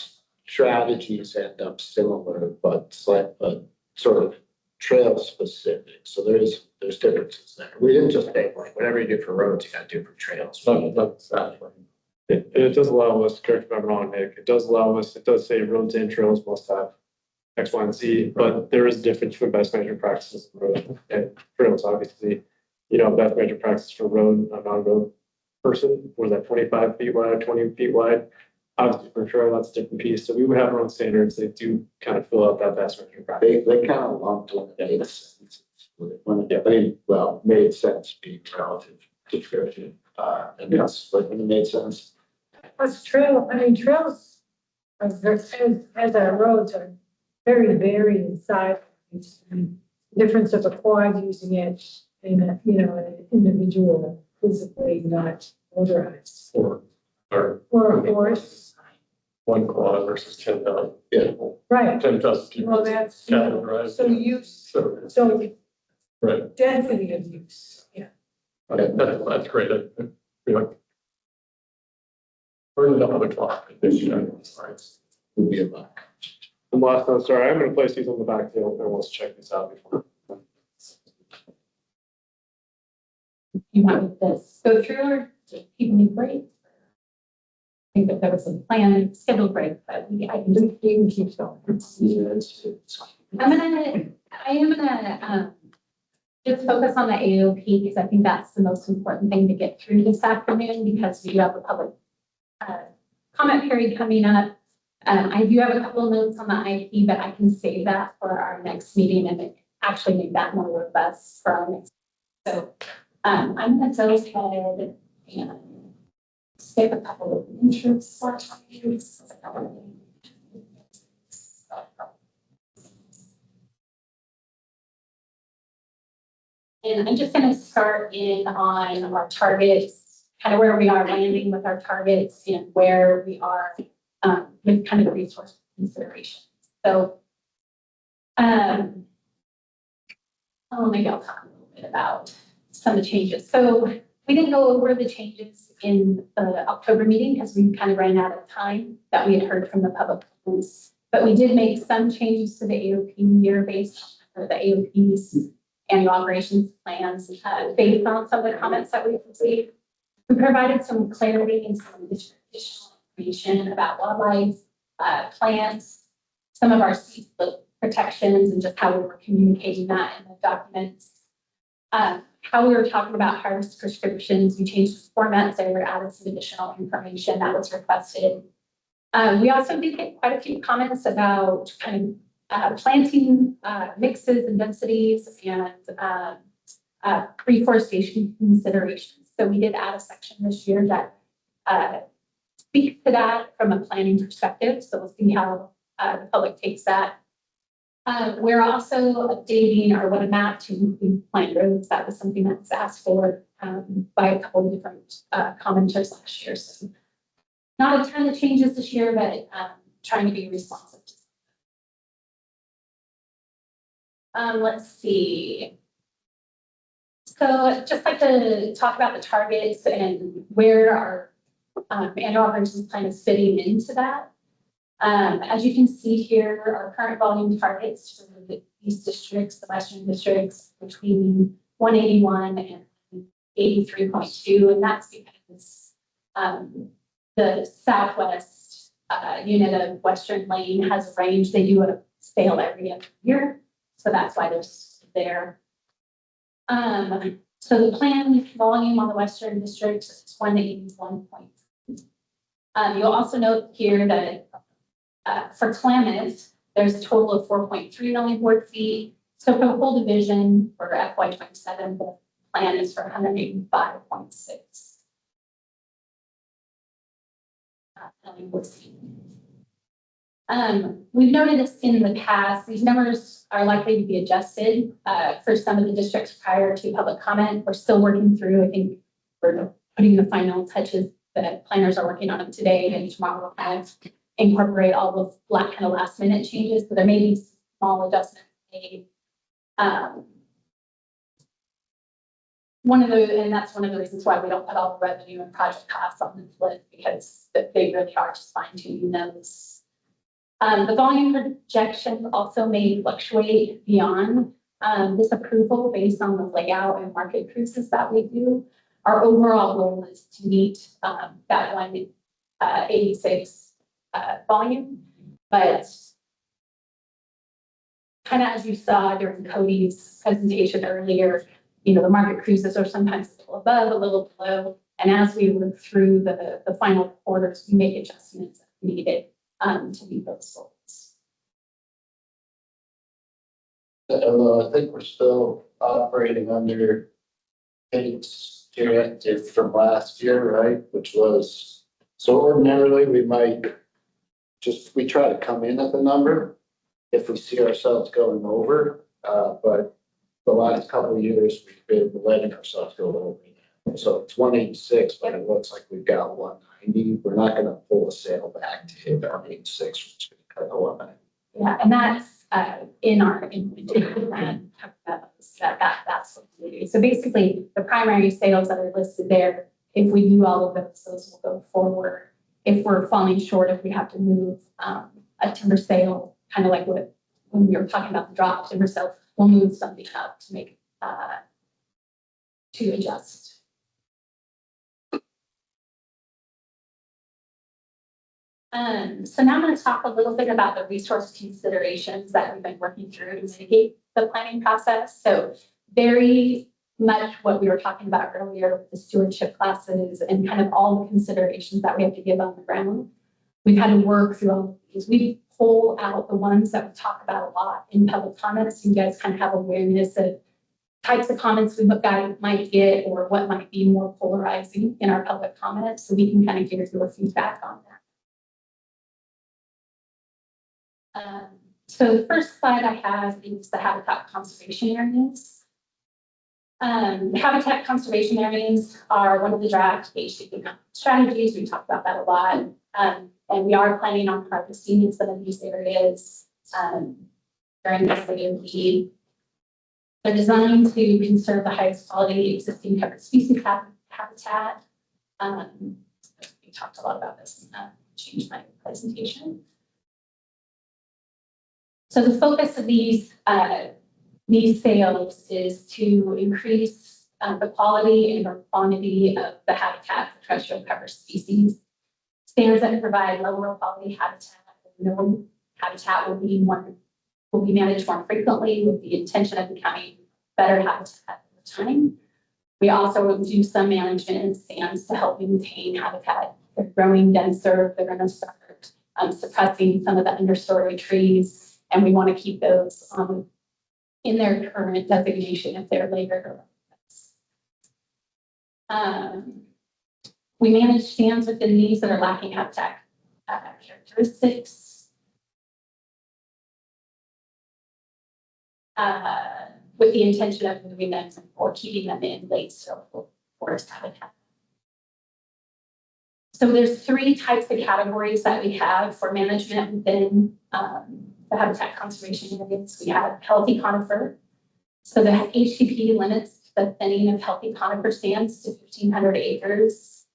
strategies end up similar, but sort of trail specific. So there's differences there. We didn't just say like whatever you do for roads, you gotta do for trails. Not exactly. It does allow us, correct me if I'm wrong, Nick, it does say roads and trails must have X, Y, and Z, but there is a difference between best management practices and road and trails, obviously. Best management practice for road, a non-road person, was that 25 feet wide, 20 feet wide? Obviously for trail, that's a different piece. So we would have our own standards. They do kind of fill out that best management practice. They kind of lumped when it made sense. Made sense being relative description. And yes, but when it made sense. Plus trails, as our roads are very varied in size. Difference of a quad using it in an individual physically not motorized. Or Or a horse, one quad versus 10,000. Yeah. right, 10,000 people. well, that's, Cattle drive. so use, so Right. density of use, yeah. Okay, that's great. Burn it up on the clock. Would be a buck. And last, I'm sorry, I'm gonna place these on the back table if anyone wants to check this out before. You want this go through or do people need breaks? I think that there was a planned scheduled break, but I can just keep going. I am gonna just focus on the AOP because I think that's the most important thing to get through this afternoon because we do have a public comment period coming up. I do have a couple of notes on the IP, but I can save that for our next meeting and actually make that more robust for our next. So I'm gonna go ahead and skip a couple of insurance slides. And I'm just gonna start in on our targets, kind of where we are landing with our targets and where we are with kind of resource consideration. So, maybe I'll talk a little bit about some of the changes. So We didn't go over the changes in the October meeting because we kind of ran out of time that we had heard from the public comments. But we did make some changes to the AOP year based on the AOP's annual operations plans based on some of the comments that we received. We provided some clarity and some additional information about wildlife, plants, some of our sea protections, and just how we were communicating that in the documents. How we were talking about harvest prescriptions, we changed the formats and we added some additional information that was requested. We also did get quite a few comments about kind of planting mixes and densities and reforestation considerations. So we did add a section this year that speaks to that from a planning perspective. So we'll see how the public takes that. We're also updating our web map to include plant roads. That was something that was asked for by a couple of different commenters last year. So not a ton of changes this year, but trying to be responsive. Let's see. So just like to talk about the targets and where our annual operations plan is fitting into that. As you can see here, our current volume targets for these districts, the western districts, between 181 and 83.2, and that's because the southwest unit of Western Lane has a range. They do a sale every other year, so that's why they're there. So the planned volume on the western district is 181.3. You'll also note here that for Klamath, there's a total of 4.3 million board feet. So for the whole division for FY27, the plan is for 185.6 million board feet. We've noted this in the past. These numbers are likely to be adjusted for some of the districts prior to public comment. We're still working through, I think we're putting the final touches that planners are working on them today, and tomorrow we'll kind of incorporate all of kind of last minute changes, but there may be small adjustments made. And that's one of the reasons why we don't put all the revenue and project costs on this list, because they really are just fine tuning those. The volume projection also may fluctuate beyond this approval based on the layout and market cruises that we do. Our overall goal is to meet that 186 volume, but kind of as you saw during Cody's presentation earlier, you know, the market cruises are sometimes a little above, a little below, and as we work through the final quarters, we make adjustments if needed to meet those goals. Although I think we're still operating under Kate's directive from last year, right? Which was, so ordinarily we might we try to come in at the number if we see ourselves going over, but the last couple of years we've been letting ourselves go over. So it's 186, but it looks like we've got 190. We're not going to pull a sale back to hit 186, which is kind of eliminate. Yeah, and that's in our implementation plan. That's what we do. So basically, the primary sales that are listed there, if we do all of those will go forward. If we're falling short, if we have to move a timber sale, kind of like when we were talking about the drop timber sale, we'll move something up to make to adjust. So now I'm going to talk a little bit about the resource considerations that we've been working through to mitigate the planning process. So very much what we were talking about earlier with the stewardship classes and kind of all the considerations that we have to give on the ground. We've had to work through all of these. We pull out the ones that we talk about a lot in public comments. So you guys kind of have awareness of types of comments we might get or what might be more polarizing in our public comments. So we can kind of hear your feedback on that. So the first slide I have is the habitat conservation areas. Habitat conservation areas are one of the draft HCP strategies. We talked about that a lot. And we are planning on harvesting in some of these areas during this AOP. They're designed to conserve the highest quality existing covered species habitat. We talked a lot about this, change my presentation. So the focus of these sales is to increase the quality and or quantity of the habitat for terrestrial cover species. Stands that provide lower quality habitat, no habitat will be managed more frequently with the intention of becoming better habitat over time. We also do some management in stands to help maintain habitat. They're growing denser, they're going to start suppressing some of the understory trees, and we want to keep those in their current designation if they're later. We manage stands within these that are lacking habitat characteristics. With the intention of moving them or keeping them in late still forest habitat. So there's 3 types of categories that we have for management within the habitat conservation areas. We have healthy conifer. So the HCP limits the thinning of healthy conifer stands to 1,500 acres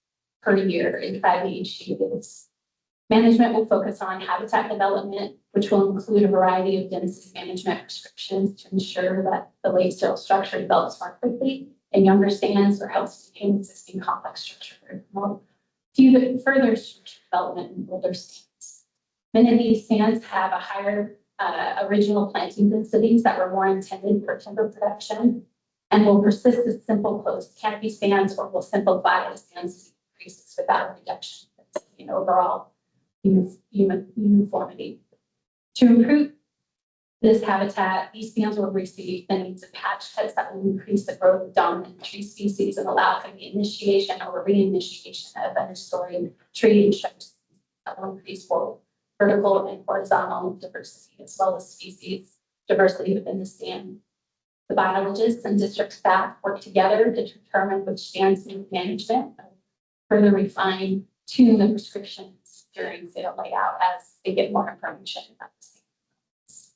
per year in 5 HCPs. Management will focus on habitat development, which will include a variety of density management restrictions to ensure that the late soil structure develops more quickly in younger stands or helps maintain existing complex structure. Further structure development in older stands. Many of these stands have a higher original planting densities that were more intended for timber production and will persist as simple closed canopy stands or will simplify as density increases without a reduction in overall uniformity. To improve this habitat, these stands will receive the needs of patch cuts that will increase the growth of dominant tree species and allow for the initiation or reinitiation of understory tree and shrub that will increase both vertical and horizontal diversity as well as species diversity within the stand. The biologists and district staff work together to determine which stands need management, further refine, tune the prescriptions during sale layout as they get more information about the stands.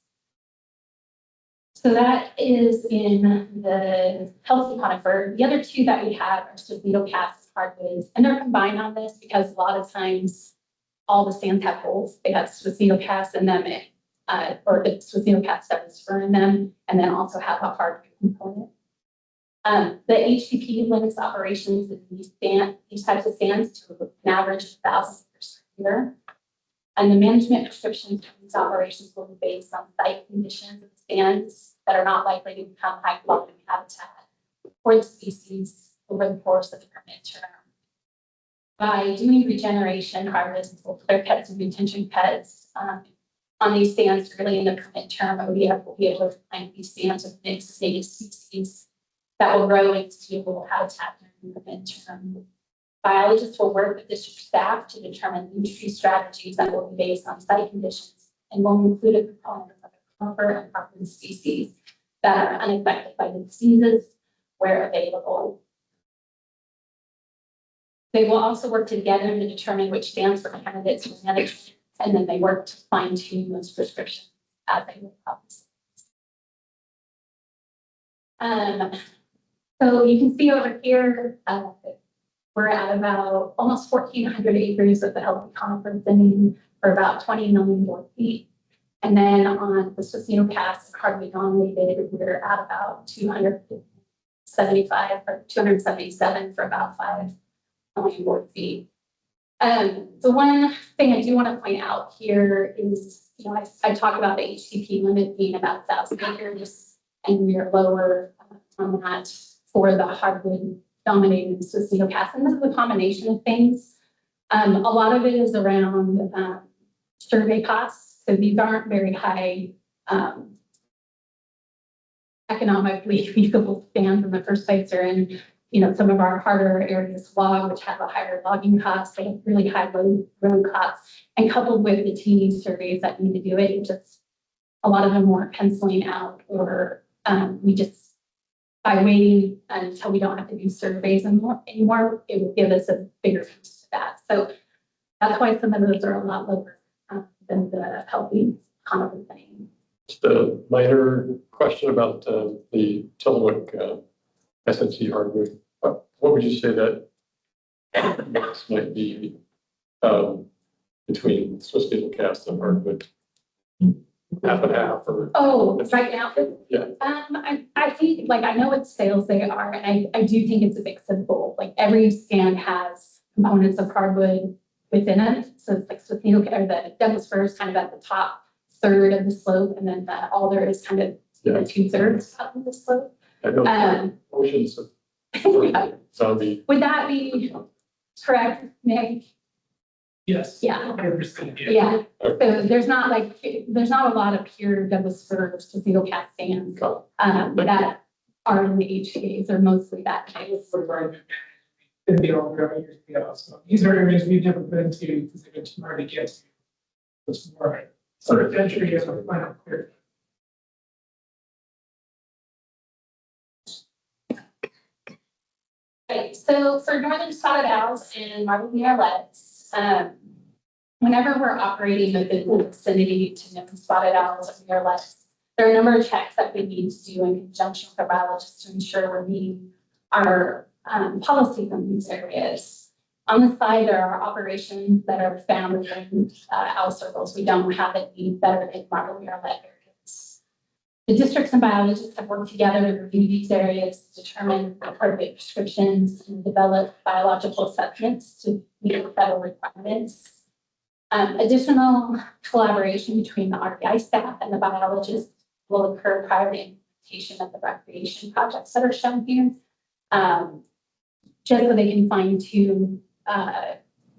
So that is in the healthy conifer. The other 2 that we have are Swissnedlecast hardwoods, and they're combined on this because a lot of times all the stands have holes. They have Swissnedlecast in them, or the Swissnedlecast does fur in them, and then also have a hardwood component. The HCP limits operations in these types of stands to an average of 1,000 acres per year. And the management prescriptions for these operations will be based on site conditions of the stands that are not likely to become high quality habitat for the species over the course of the permit term. By doing regeneration, harvest, or clear cuts and retention cuts on these stands early in the permit term, ODF will be able to plant these stands with mixed native species that will grow into suitable habitat during the permit term. Biologists will work with district staff to determine new tree strategies that will be based on site conditions and will include a component of conifer and hardwood species that are unaffected by the diseases where available. They will also work together to determine which stands for candidates for management, and then they work to fine tune those prescriptions as they move up. So you can see over here, we're at about almost 1,400 acres of the healthy conifer thinning for about 20 million board feet. And then on the Swissnedlecast and hardwood dominated, we're at about 275 or 277 for about 5 million board feet. The one thing I do want to point out here is, I talk about the HCP limit being about 1,000 acres, and we are lower on that for the hardwood dominated Swissnedlecast. And this is a combination of things. A lot of it is around survey costs. So these aren't very high economically feasible stands in the first place. They're in, some of our harder areas log, which have a higher logging cost. They have really high road costs. And coupled with the teeny surveys that need to do it, just a lot of them weren't penciling out, or we just, by waiting until we don't have to do surveys anymore, it would give us a bigger boost to that. So that's why some of those are a lot lower than the healthy conifer thing. Just a minor question about the Tillamook SNC hardwood. What would you say that mix might be, between Swiss Beetle cast and hardwood? Half and half, or? Oh, right now? Yeah. I think, like, I know what sales they are, and I do think it's a mix of both. Like, every stand has components of hardwood within it. So it's like Swiss needle, or the Douglas fir is kind of at the top third of the slope, and then the alder is kind of Yeah. the 2/3 of the slope. I know oceans of zombie. Would that be correct, Nick? Yes. Yeah. 100%, Yeah, so there's not a lot of pure Douglas fir single cast stands, that are in the HCA's, or mostly that case. In the old years ago, so these are areas we've never been to because they've been too hard to get to. It's more sort of entry as a final clear. Right, so for northern spotted owls and marble murrelets, whenever we're operating within the vicinity to northern spotted owls or murrelets, there are a number of checks that we need to do in conjunction with our biologists to ensure we're meeting our policies in these areas. On the side, there are operations that are found within owl circles. We don't have any that are in marble murrelet areas. The districts and biologists have worked together to review these areas, determine appropriate prescriptions, and develop biological assessments to meet federal requirements. Additional collaboration between the RPI staff and the biologists will occur prior to implementation of the recreation projects that are shown here. Just so they can fine tune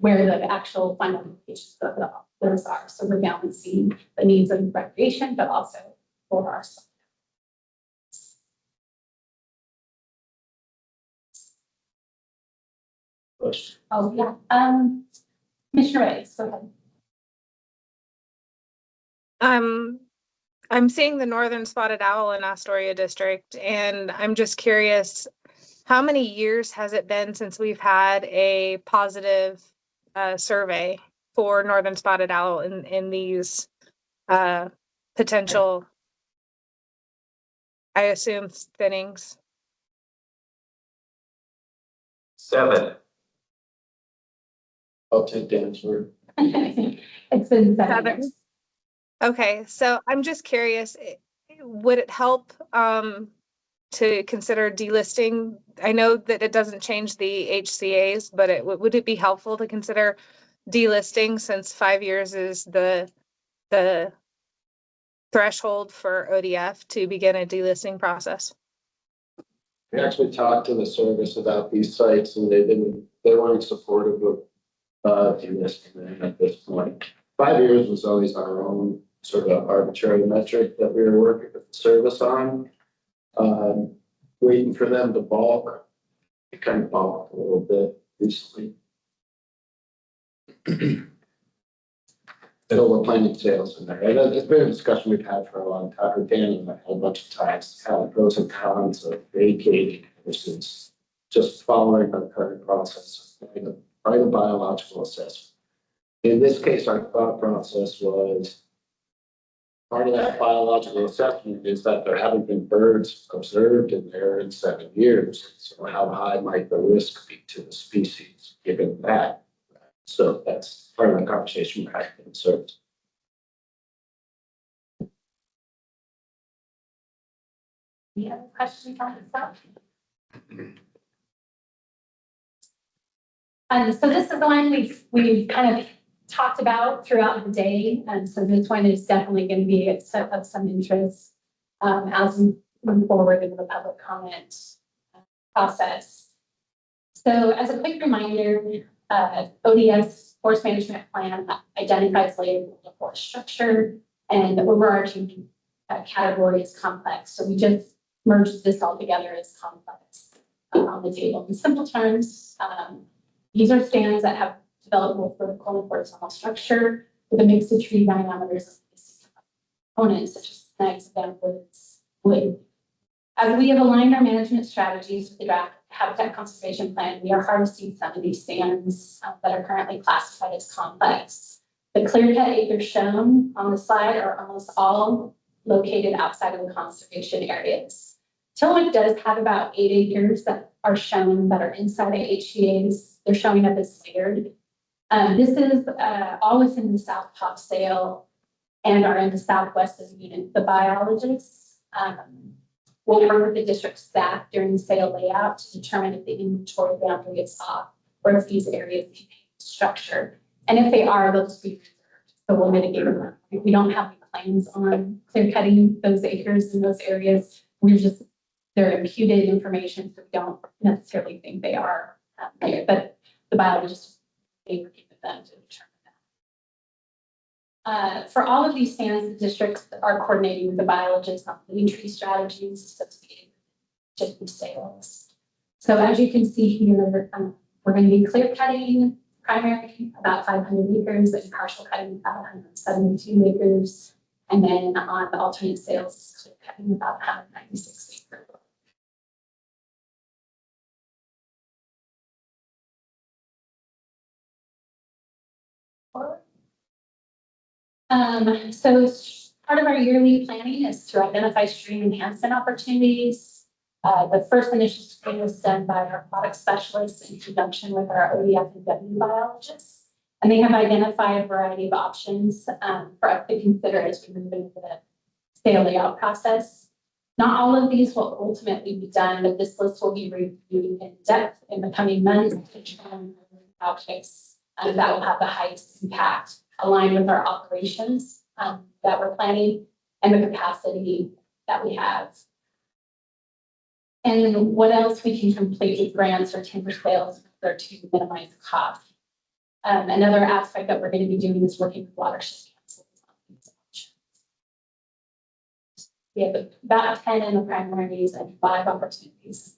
where the actual final locations of those are. So we're balancing the needs of recreation, but also for our. Oh, yeah. Commissioner Reyes, go ahead. I'm seeing the northern spotted owl in Astoria district, and I'm just curious, how many years has it been since we've had a positive survey for northern spotted owl in these potential, I assume, thinnings? 7. I'll take Dan's word. It's been 7 years. Okay, so I'm just curious, would it help to consider delisting? I know that it doesn't change the HCA's, but would it be helpful to consider delisting, since 5 years is the threshold for ODF to begin a delisting process? We actually talked to the service about these sites, and they weren't supportive of delisting them at this point. 5 years was always our own sort of arbitrary metric that we were working with the service on. Waiting for them to bulk. It kind of bulked a little bit recently. So we're planning sales in there. And it's been a discussion we've had for a long time. Dan and I had a bunch of times, how the pros and cons of vacating versus just following our current process of doing a biological assessment. In this case, our thought process was part of that biological assessment is that there haven't been birds observed in there in 7 years. So how high might the risk be to the species given that? So that's part of the conversation we're having with the service. Any other questions on this stuff? So this is the one we've kind of talked about throughout the day, and so this one is definitely going to be of some interest as we move forward in the public comment process. So as a quick reminder, ODS forest management plan identifies layers of the forest structure, and the overarching category is complex. So we just merged this all together as complex on the table. In simple terms, these are stands that have developed both vertical and horizontal structure with a mix of tree diameters of components such as snags, bamboos, wood. As we have aligned our management strategies with the draft habitat conservation plan, we are harvesting some of these stands that are currently classified as complex. The clear-cut acres shown on the slide are almost all located outside of the conservation areas. Tillamook does have about 8 acres that are shown that are inside the HCA's. They're showing up as layered. This is all within the South Top Sale and are in the southwest of the unit. The biologists will work with the district staff during the sale layout to determine if the inventory boundary is off or if these areas contain structure. And if they are, they'll just be reserved. So we'll mitigate them. We don't have any plans on clear cutting those acres in those areas. They're imputed information, so we don't necessarily think they are there, but the biologists they working with them to determine that. For all of these stands, the districts are coordinating with the biologists on living tree strategies associated with different sales. So as you can see here, we're going to be clear cutting primary about 500 acres and partial cutting about 172 acres. And then on the alternate sales, clear cutting about 196 acres. So part of our yearly planning is to identify stream enhancement opportunities. The first initial screen was done by our product specialists in conjunction with our ODF and W biologists. And they have identified a variety of options for us to consider as we move into the sale layout process. Not all of these will ultimately be done, but this list will be reviewed in depth in the coming months to determine projects that will have the highest impact, aligned with our operations that we're planning and the capacity that we have. And what else we can complete with grants or timber sales or to minimize the cost. Another aspect that we're going to be doing is working with watershed councils on these options. We have about 10 in the primaries and 5 opportunities.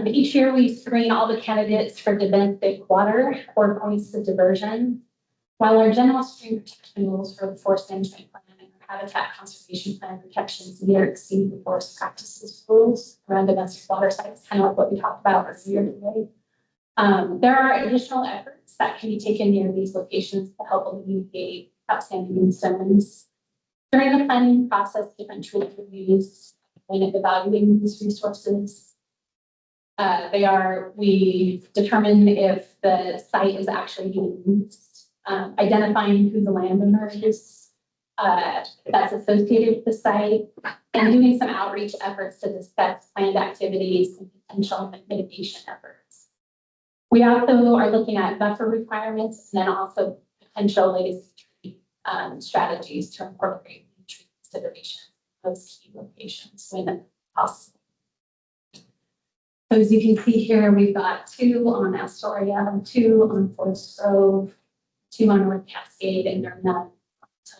Each year we screen all the candidates for domestic water or points of diversion. While our general stream protection rules for the forest management plan and our habitat conservation plan protections near exceed the forest practices rules around domestic water sites, kind of like what we talked about earlier today. There are additional efforts that can be taken near these locations to help alleviate outstanding concerns. During the planning process, different tools are used when evaluating these resources. We determine if the site is actually being used, identifying who the landowner is that's associated with the site, and doing some outreach efforts to discuss planned activities and potential mitigation efforts. We also are looking at buffer requirements and then also potential latest strategies to incorporate tree consideration of those key locations when possible. So as you can see here, we've got 2 on Astoria, 2 on Forest Grove, 2 on North Cascade, and they're none on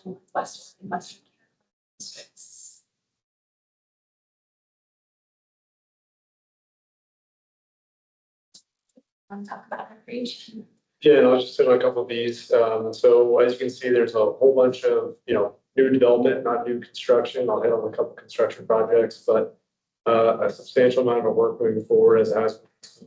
Northwestern and Western districts. I want to talk about recreation. Yeah, and I'll just hit on a couple of these. So as you can see, there's a whole bunch of, new development, not new construction. I'll hit on a couple of construction projects, but a substantial amount of our work moving forward as it has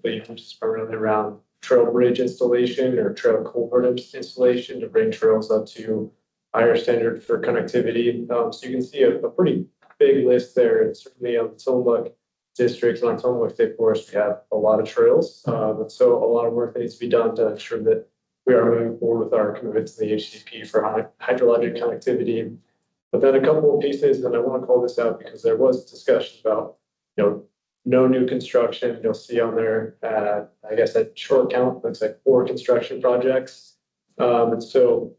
been completed, which is primarily around trail bridge installation or trail culvert installation to bring trails up to higher standard for connectivity. So you can see a pretty big list there. And certainly on Tillamook districts and on Tillamook State Forest, we have a lot of trails. And so a lot of work that needs to be done to ensure that we are moving forward with our commitment to the HCP for hydrologic connectivity. But then a couple of pieces, and I want to call this out because there was discussion about no new construction. You'll see on there, I guess at short count, looks like 4 construction projects. And so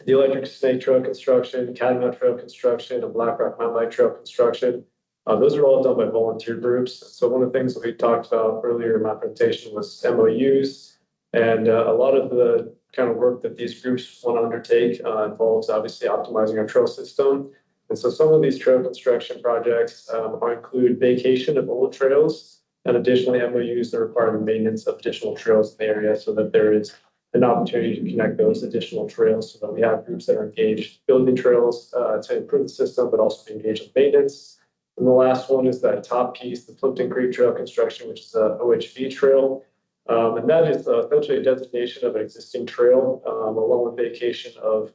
the Electric Snake Trail construction, Catamount Trail construction, and Black Rock Mountain Bike Trail construction, those are all done by volunteer groups. So one of the things that we talked about earlier in my presentation was MOUs. And a lot of the kind of work that these groups want to undertake involves obviously optimizing our trail system. And so some of these trail construction projects include vacation of old trails and additionally MOUs that require the maintenance of additional trails in the area so that there is an opportunity to connect those additional trails so that we have groups that are engaged building trails to improve the system, but also engage in maintenance. And the last one is that top piece, the Plimpton Creek Trail construction, which is a OHV trail. And that is essentially a designation of an existing trail along with vacation of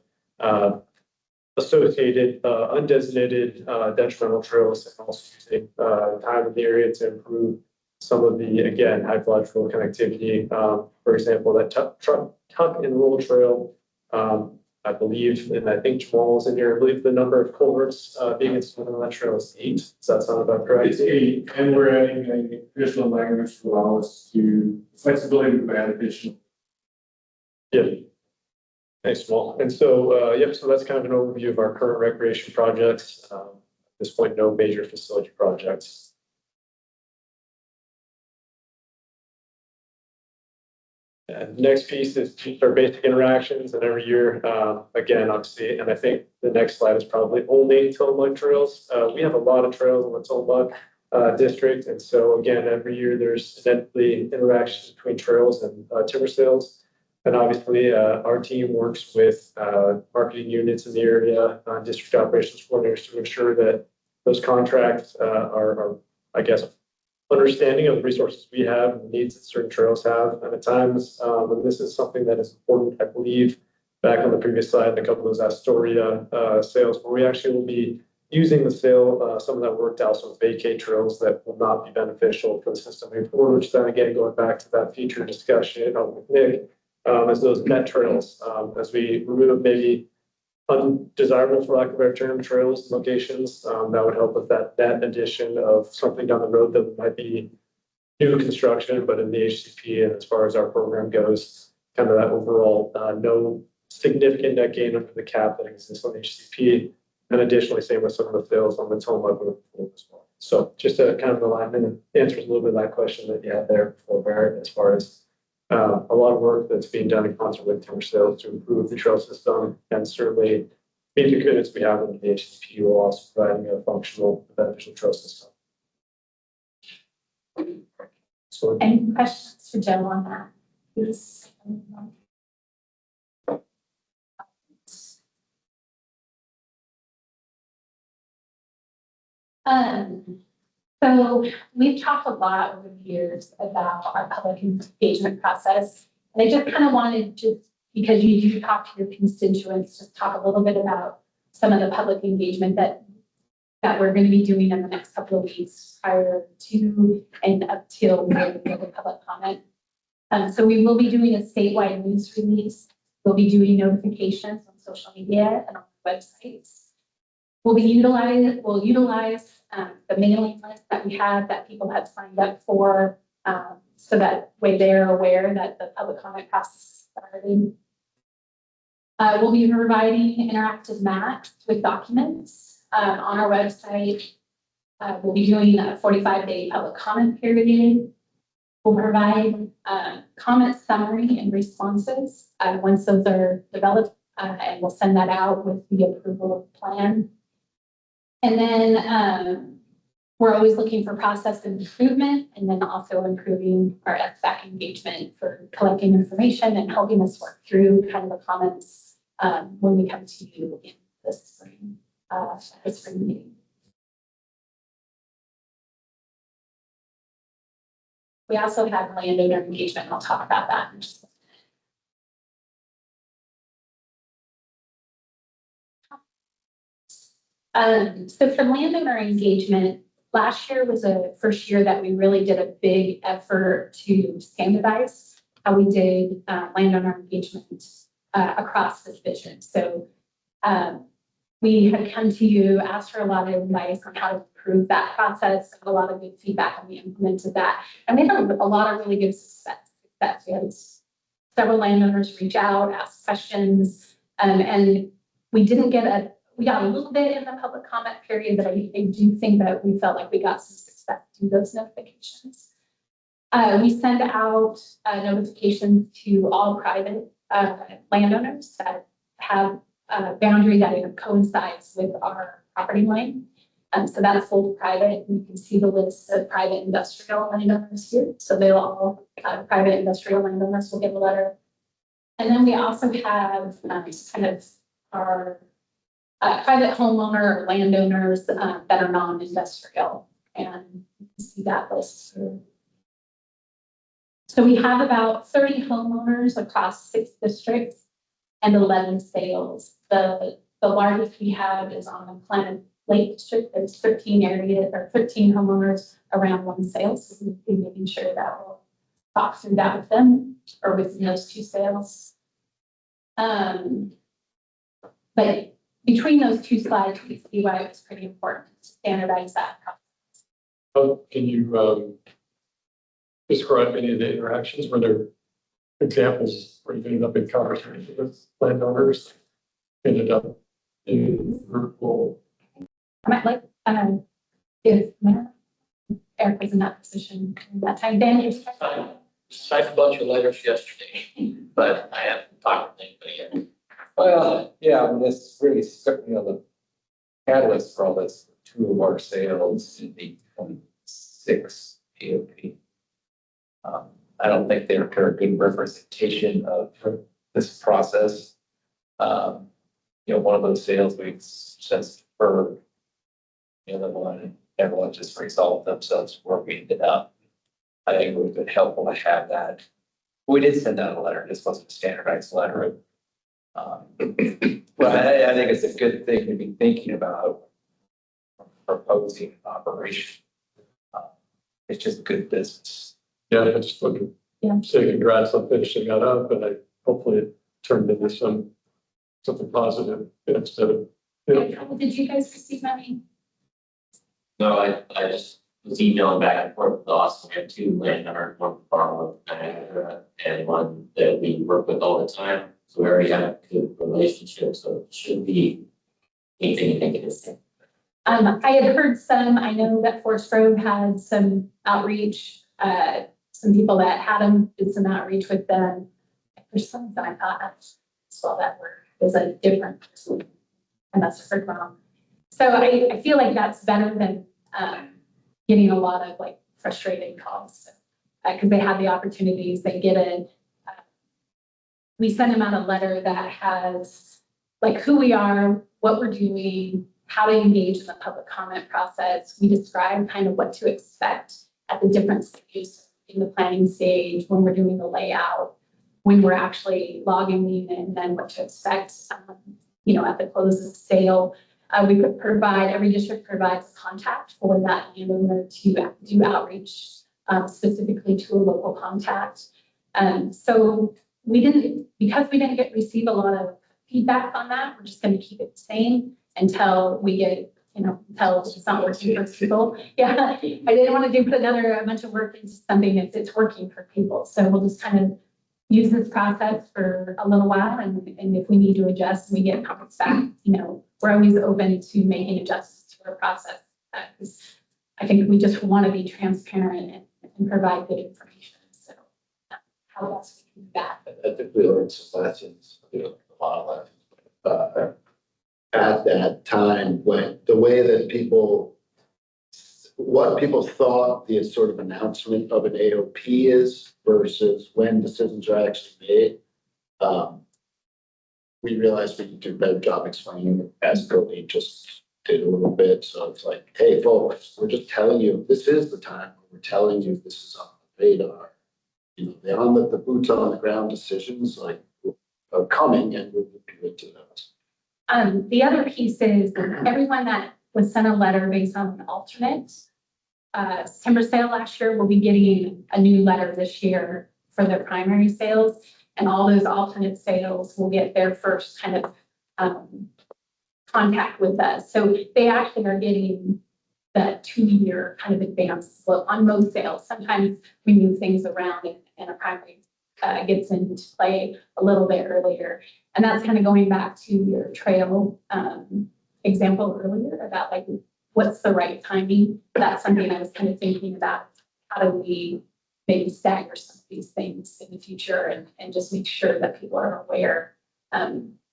associated undesignated detrimental trails and also using time in the area to improve some of the, again, hydrological connectivity. For example, that tuck and roll trail, I believe, and I think Jamal was in here, I believe the number of culverts being installed on that trail is 8. Does that sound about correct? It's 8, and we're adding an additional language to allow us to flexibility to add additional. Yeah. Thanks, Jamal. And so, yep, so that's kind of an overview of our current recreation projects. At this point, no major facility projects. And the next piece is just our basic interactions, and every year, again, obviously, and I think the next slide is probably only Tillamook trails. We have a lot of trails in the Tillamook district, and so again, every year there's inevitably interactions between trails and timber sales. And obviously, our team works with marketing units in the area, district operations coordinators to ensure that those contracts are, I guess, understanding of the resources we have and the needs that certain trails have. And at times, and this is something that is important, I believe, back on the previous slide, a couple of those Astoria sales, where we actually will be using the sale, some of that work to also vacate trails that will not be beneficial for the system moving forward, which then again, going back to that future discussion with Nick, as those net trails, as we remove maybe undesirable, for lack of a better term, trails, locations, that would help with that addition of something down the road that might be new construction, but in the HCP and as far as our program goes, kind of that overall, no significant net gain under the cap that exists on the HCP. And additionally, same with some of the sales on the Tillamook as well. So just a kind of alignment and answers a little bit of that question that you had there before, Barrett, as far as a lot of work that's being done in concert with timber sales to improve the trail system, and certainly meet the commitments we have in the HCP while also providing a functional, beneficial trail system. So, Any questions for Joe on that? Please. So we've talked a lot over the years about our public engagement process. And I just kind of wanted to, because you do talk to your constituents, just talk a little bit about some of the public engagement that we're going to be doing in the next couple of weeks prior to and up till the public comment. So we will be doing a statewide news release. We'll be doing notifications on social media and on websites. We'll utilize the mailing list that we have that people have signed up for, so that way they're aware that the public comment process is starting. We'll be providing interactive maps with documents on our website. We'll be doing a 45-day public comment period. We'll provide comment summary and responses once those are developed, and we'll send that out with the approval of the plan. And then we're always looking for process improvement, and then also improving our SBAC engagement for collecting information and helping us work through kind of the comments when we come to you in the spring meeting. We also have landowner engagement, and I'll talk about that in just a minute. So for landowner engagement, last year was the first year that we really did a big effort to standardize how we did landowner engagement across the division. So we had come to you, asked for a lot of advice on how to improve that process, got a lot of good feedback, and we implemented that. And we had a lot of really good success. We had several landowners reach out, ask questions, and we got a little bit in the public comment period, but I do think that we felt like we got some success through those notifications. We send out notifications to all private landowners that have a boundary that coincides with our property line. So that's full private. You can see the list of private industrial landowners here. So they'll all, private industrial landowners will get a letter. And then we also have kind of our private homeowner or landowners that are non-industrial, and you can see that list here. So we have about 30 homeowners across 6 districts and 11 sales. The The largest we have is on the Planet Lake District. There's 13 areas or 13 homeowners around one sale. So we'll be making sure that we'll talk through that with them or within those two sales. But between those two slides, you can see why it was pretty important to standardize that. Can you describe any of the interactions? Were there examples where you ended up in conversation with landowners? Ended up in verbal? I might like, if Eric was in that position at that time, then you're. Typed a bunch of letters yesterday, but I haven't talked to anybody yet. Well, yeah, I mean, this really struck me on the catalyst for all this, two of our sales in the 26 AOP. I don't think they're a good representation of this process. One of those sales we've since deferred. The other one, everyone just resolved themselves where we ended up. I think it would have been helpful to have that. We did send out a letter. This wasn't a standardized letter. But I think it's a good thing to be thinking about proposing an operation. It's just good business. Yeah, I just wanted to say congrats on finishing that up, and hopefully it turned into something positive instead of. Did you guys receive money? No, I just was emailing back and forth with Austin. We have two landowners, one farm and one that we work with all the time. So we already have a good relationship, so it shouldn't be anything negative. I had heard some, I know that Forestry had some outreach, some people that had them, did some outreach with them. There's some that I thought, well, that word was a different person. I must have heard wrong. So I feel like that's better than getting a lot of like frustrating calls because they have the opportunities, they get it. We send them out a letter that has like who we are, what we're doing, how to engage in the public comment process. We describe kind of what to expect at the different stages in the planning stage, when we're doing the layout, when we're actually logging in, and then what to expect, at the close of the sale. We could provide, every district provides contact for that landowner to do outreach specifically to a local contact. So because we didn't receive a lot of feedback on that, we're just going to keep it the same until we get, until it's not working for people. Yeah, I didn't want to put a bunch of work into something if it's working for people. So we'll just kind of use this process for a little while, and if we need to adjust, we get comments back. We're always open to making adjustments to our process. I think we just want to be transparent and provide good information. So how else we can do that? I think we learned some lessons, a lot of lessons. At that time, when the way that what people thought the sort of announcement of an AOP is versus when decisions are actually made. We realized we could do a better job explaining it as Cody just did a little bit. So it's like, hey folks, we're just telling you, this is the time. We're telling you this is on the radar. The boots on the ground decisions are coming, and we'll do it to those. The other piece is everyone that was sent a letter based on an alternate September sale last year will be getting a new letter this year for their primary sales, and all those alternate sales will get their first kind of contact with us. So they actually are getting that 2-year kind of advance on most sales. Sometimes we move things around and a primary gets into play a little bit earlier. And that's kind of going back to your trail example earlier about like, what's the right timing? That's something I was kind of thinking about. How do we maybe stagger some of these things in the future and just make sure that people are aware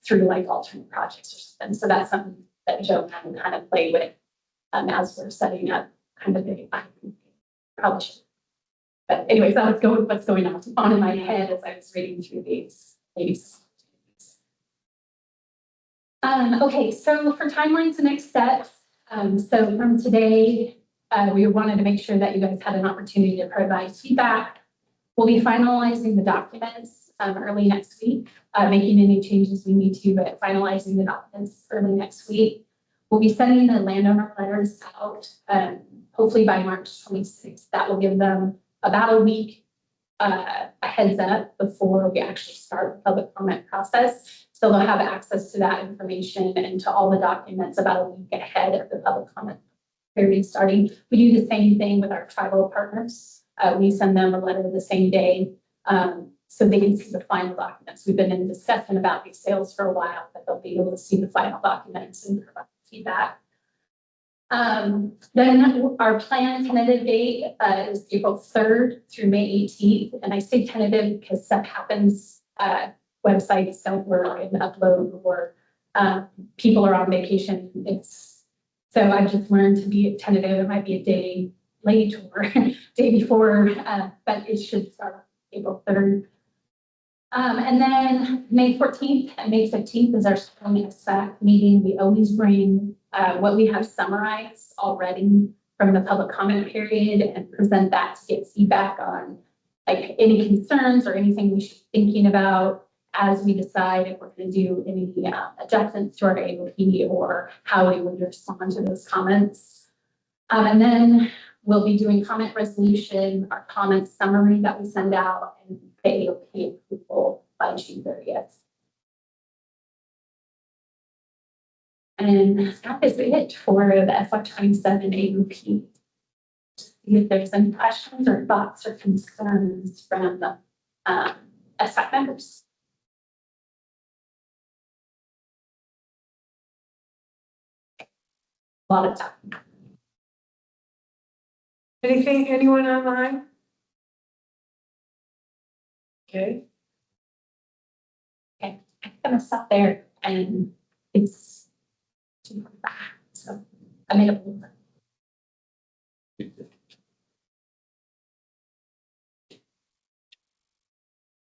through like alternate projects or something. So that's something that Joe can kind of play with as we're setting up kind of a probably should. But anyways, that was what's going on in my head as I was reading through these. Okay, so for timelines and next steps, so from today, we wanted to make sure that you guys had an opportunity to provide feedback. We'll be finalizing the documents early next week, making any changes we need to, but finalizing the documents early next week. We'll be sending the landowner letters out, hopefully by March 26th. That will give them about a week a heads up before we actually start the public comment process. So they'll have access to that information and to all the documents about a week ahead of the public comment period starting. We do the same thing with our tribal partners. We send them a letter the same day so they can see the final documents. We've been in discussion about these sales for a while, but they'll be able to see the final documents and provide feedback. Then our planned tentative date is April 3rd through May 18th. And I say tentative because stuff happens, websites don't work and upload, or people are on vacation. So I just learned to be tentative. It might be a day late or day before, but it should start April 3rd. And then May 14th and May 15th is our spring SAC meeting. We always bring what we have summarized already from the public comment period and present that to get feedback on like any concerns or anything we should be thinking about as we decide if we're going to do any adjustments to our AOP or how we would respond to those comments. And then we'll be doing comment resolution, our comment summary that we send out, and the AOP approval by June 30th. And that is it for the FY27 AOP. See if there's any questions or thoughts or concerns from the SAC members. A lot of time. Anyone online? Okay. Okay, I'm gonna stop there, and it's too far, so I made a move.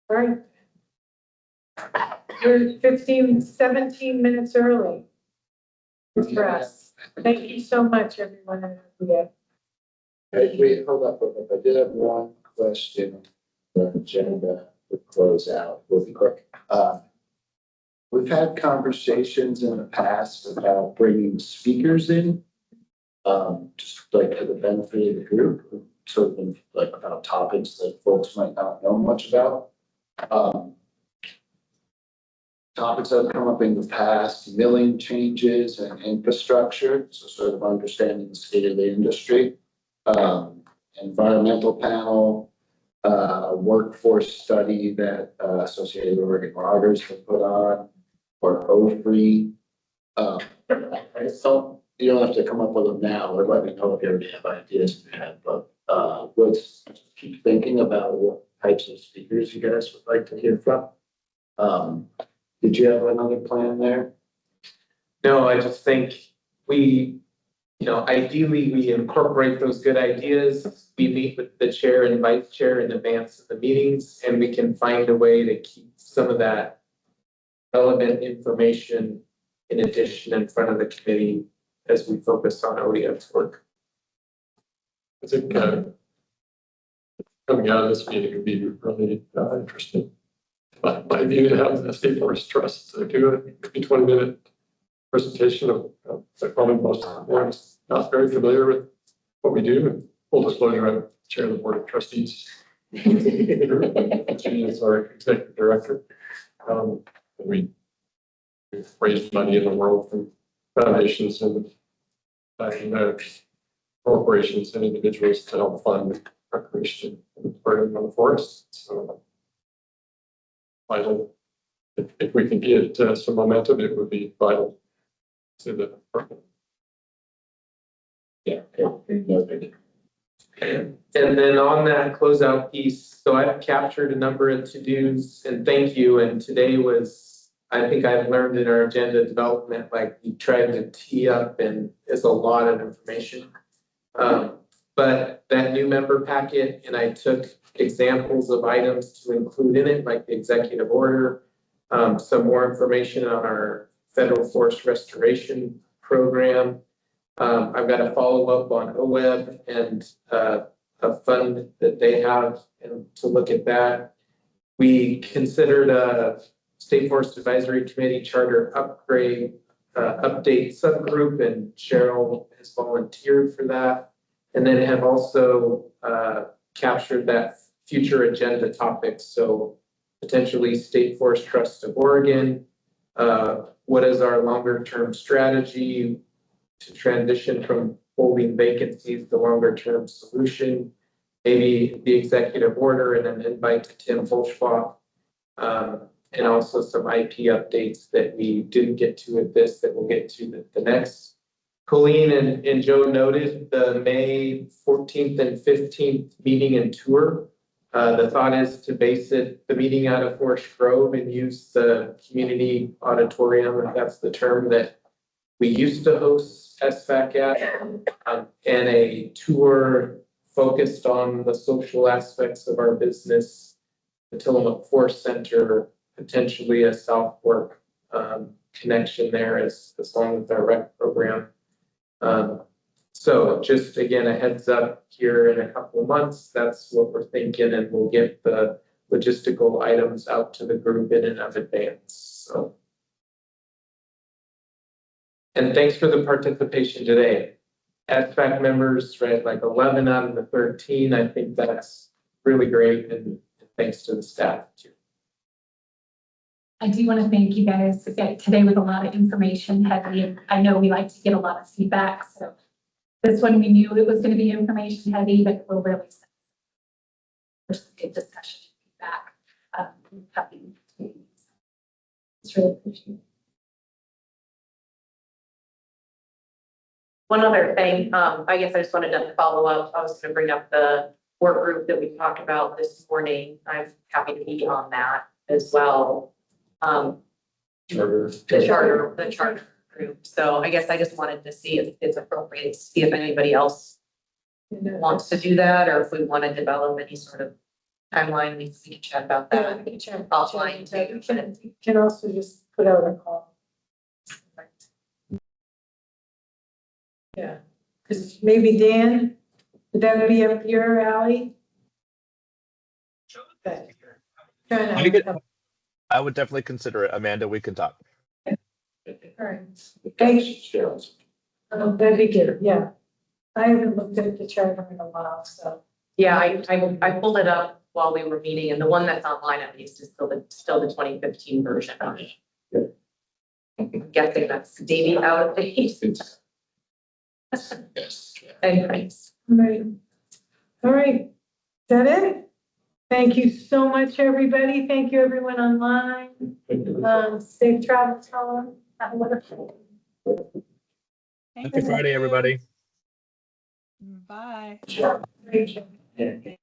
All right. You're 17 minutes early. For us. Thank you so much, everyone. Hey, wait, hold up. I did have one question. The agenda would close out. We'll be quick. We've had conversations in the past about bringing speakers in, just like for the benefit of the group, sort of like about topics that folks might not know much about. Topics that have come up in the past, milling changes and infrastructure, so sort of understanding the state of the industry. Environmental panel, workforce study that Associated Oregon Loggers have put on, or OFRE. So you don't have to come up with them now, or let me know if you already have ideas in your head, but let's keep thinking about what types of speakers you guys would like to hear from. Did you have another plan there? No, I just think we, ideally we incorporate those good ideas. We meet with the chair and vice chair in advance of the meetings, and we can find a way to keep some of that relevant information in addition in front of the committee as we focus on ODF's work. I think coming out of this meeting would be really interesting. My view to have the State Forest Trust do a maybe 20-minute presentation of probably most of them not very familiar with what we do. And full disclosure, I'm chair of the board of trustees. She is our executive director. We raise money in the world from foundations and corporations and individuals to help fund recreation and burning on the forest. So vital. If we can get some momentum, it would be vital to the department. Yeah. And then on that closeout piece, so I've captured a number of to-dos and thank you. And today was, I think I've learned in our agenda development, like we tried to tee up and is a lot of information. But that new member packet, and I took examples of items to include in it, like the executive order, some more information on our federal forest restoration program. I've got a follow-up on OWEB and a fund that they have, and to look at that. We considered a State Forest Advisory Committee charter upgrade, update subgroup, and Cheryl has volunteered for that. And then have also captured that future agenda topics. So potentially State Forest Trust of Oregon. What is our longer term strategy to transition from holding vacancies to longer term solution? Maybe the executive order and an invite to Tim Holschbach. And also some IP updates that we didn't get to at this that we'll get to the next. Colleen and Joe noted the May 14th and 15th meeting and tour. The thought is to base the meeting out of Forest Grove and use the community auditorium, if that's the term that we used to host SFAC at, and a tour focused on the social aspects of our business, the Tillamook Forest Center, potentially a South Fork connection there as long as our rec program. So just again, a heads up here in a couple of months, that's what we're thinking, and we'll get the logistical items out to the group in and of advance, so. And thanks for the participation today. SFAC members, right, like 11 out of the 13, I think that's really great, and thanks to the staff too. I do want to thank you guys. Today was a lot of information heavy, and I know we like to get a lot of feedback. So this one, we knew it was going to be information heavy, but we'll really for some good discussion feedback. It's really appreciated. One other thing, I guess I just wanted to follow up. I was going to bring up the work group that we talked about this morning. I'm happy to be on that as well. The charter group. So I guess I just wanted to see if it's appropriate to see if anybody else wants to do that, or if we want to develop any sort of timeline, we can chat about Yeah, that. we can chat. Offline too. You can also just put out a call. Yeah, because maybe Dan, would that be up your alley? Okay. I would definitely consider it. Amanda, we can talk. All right. Thanks. That'd be good, yeah. I haven't looked at the charter in a while, so. Yeah, I pulled it up while we were meeting, and the one that's online at least is still the 2015 version of it. I'm guessing that's maybe out of date. Yes. Anyways. All right. Is that it? Thank you so much, everybody. Thank you, everyone online. Safe travels, Helen. Have a wonderful day. Happy Friday, everybody. Bye. Great job.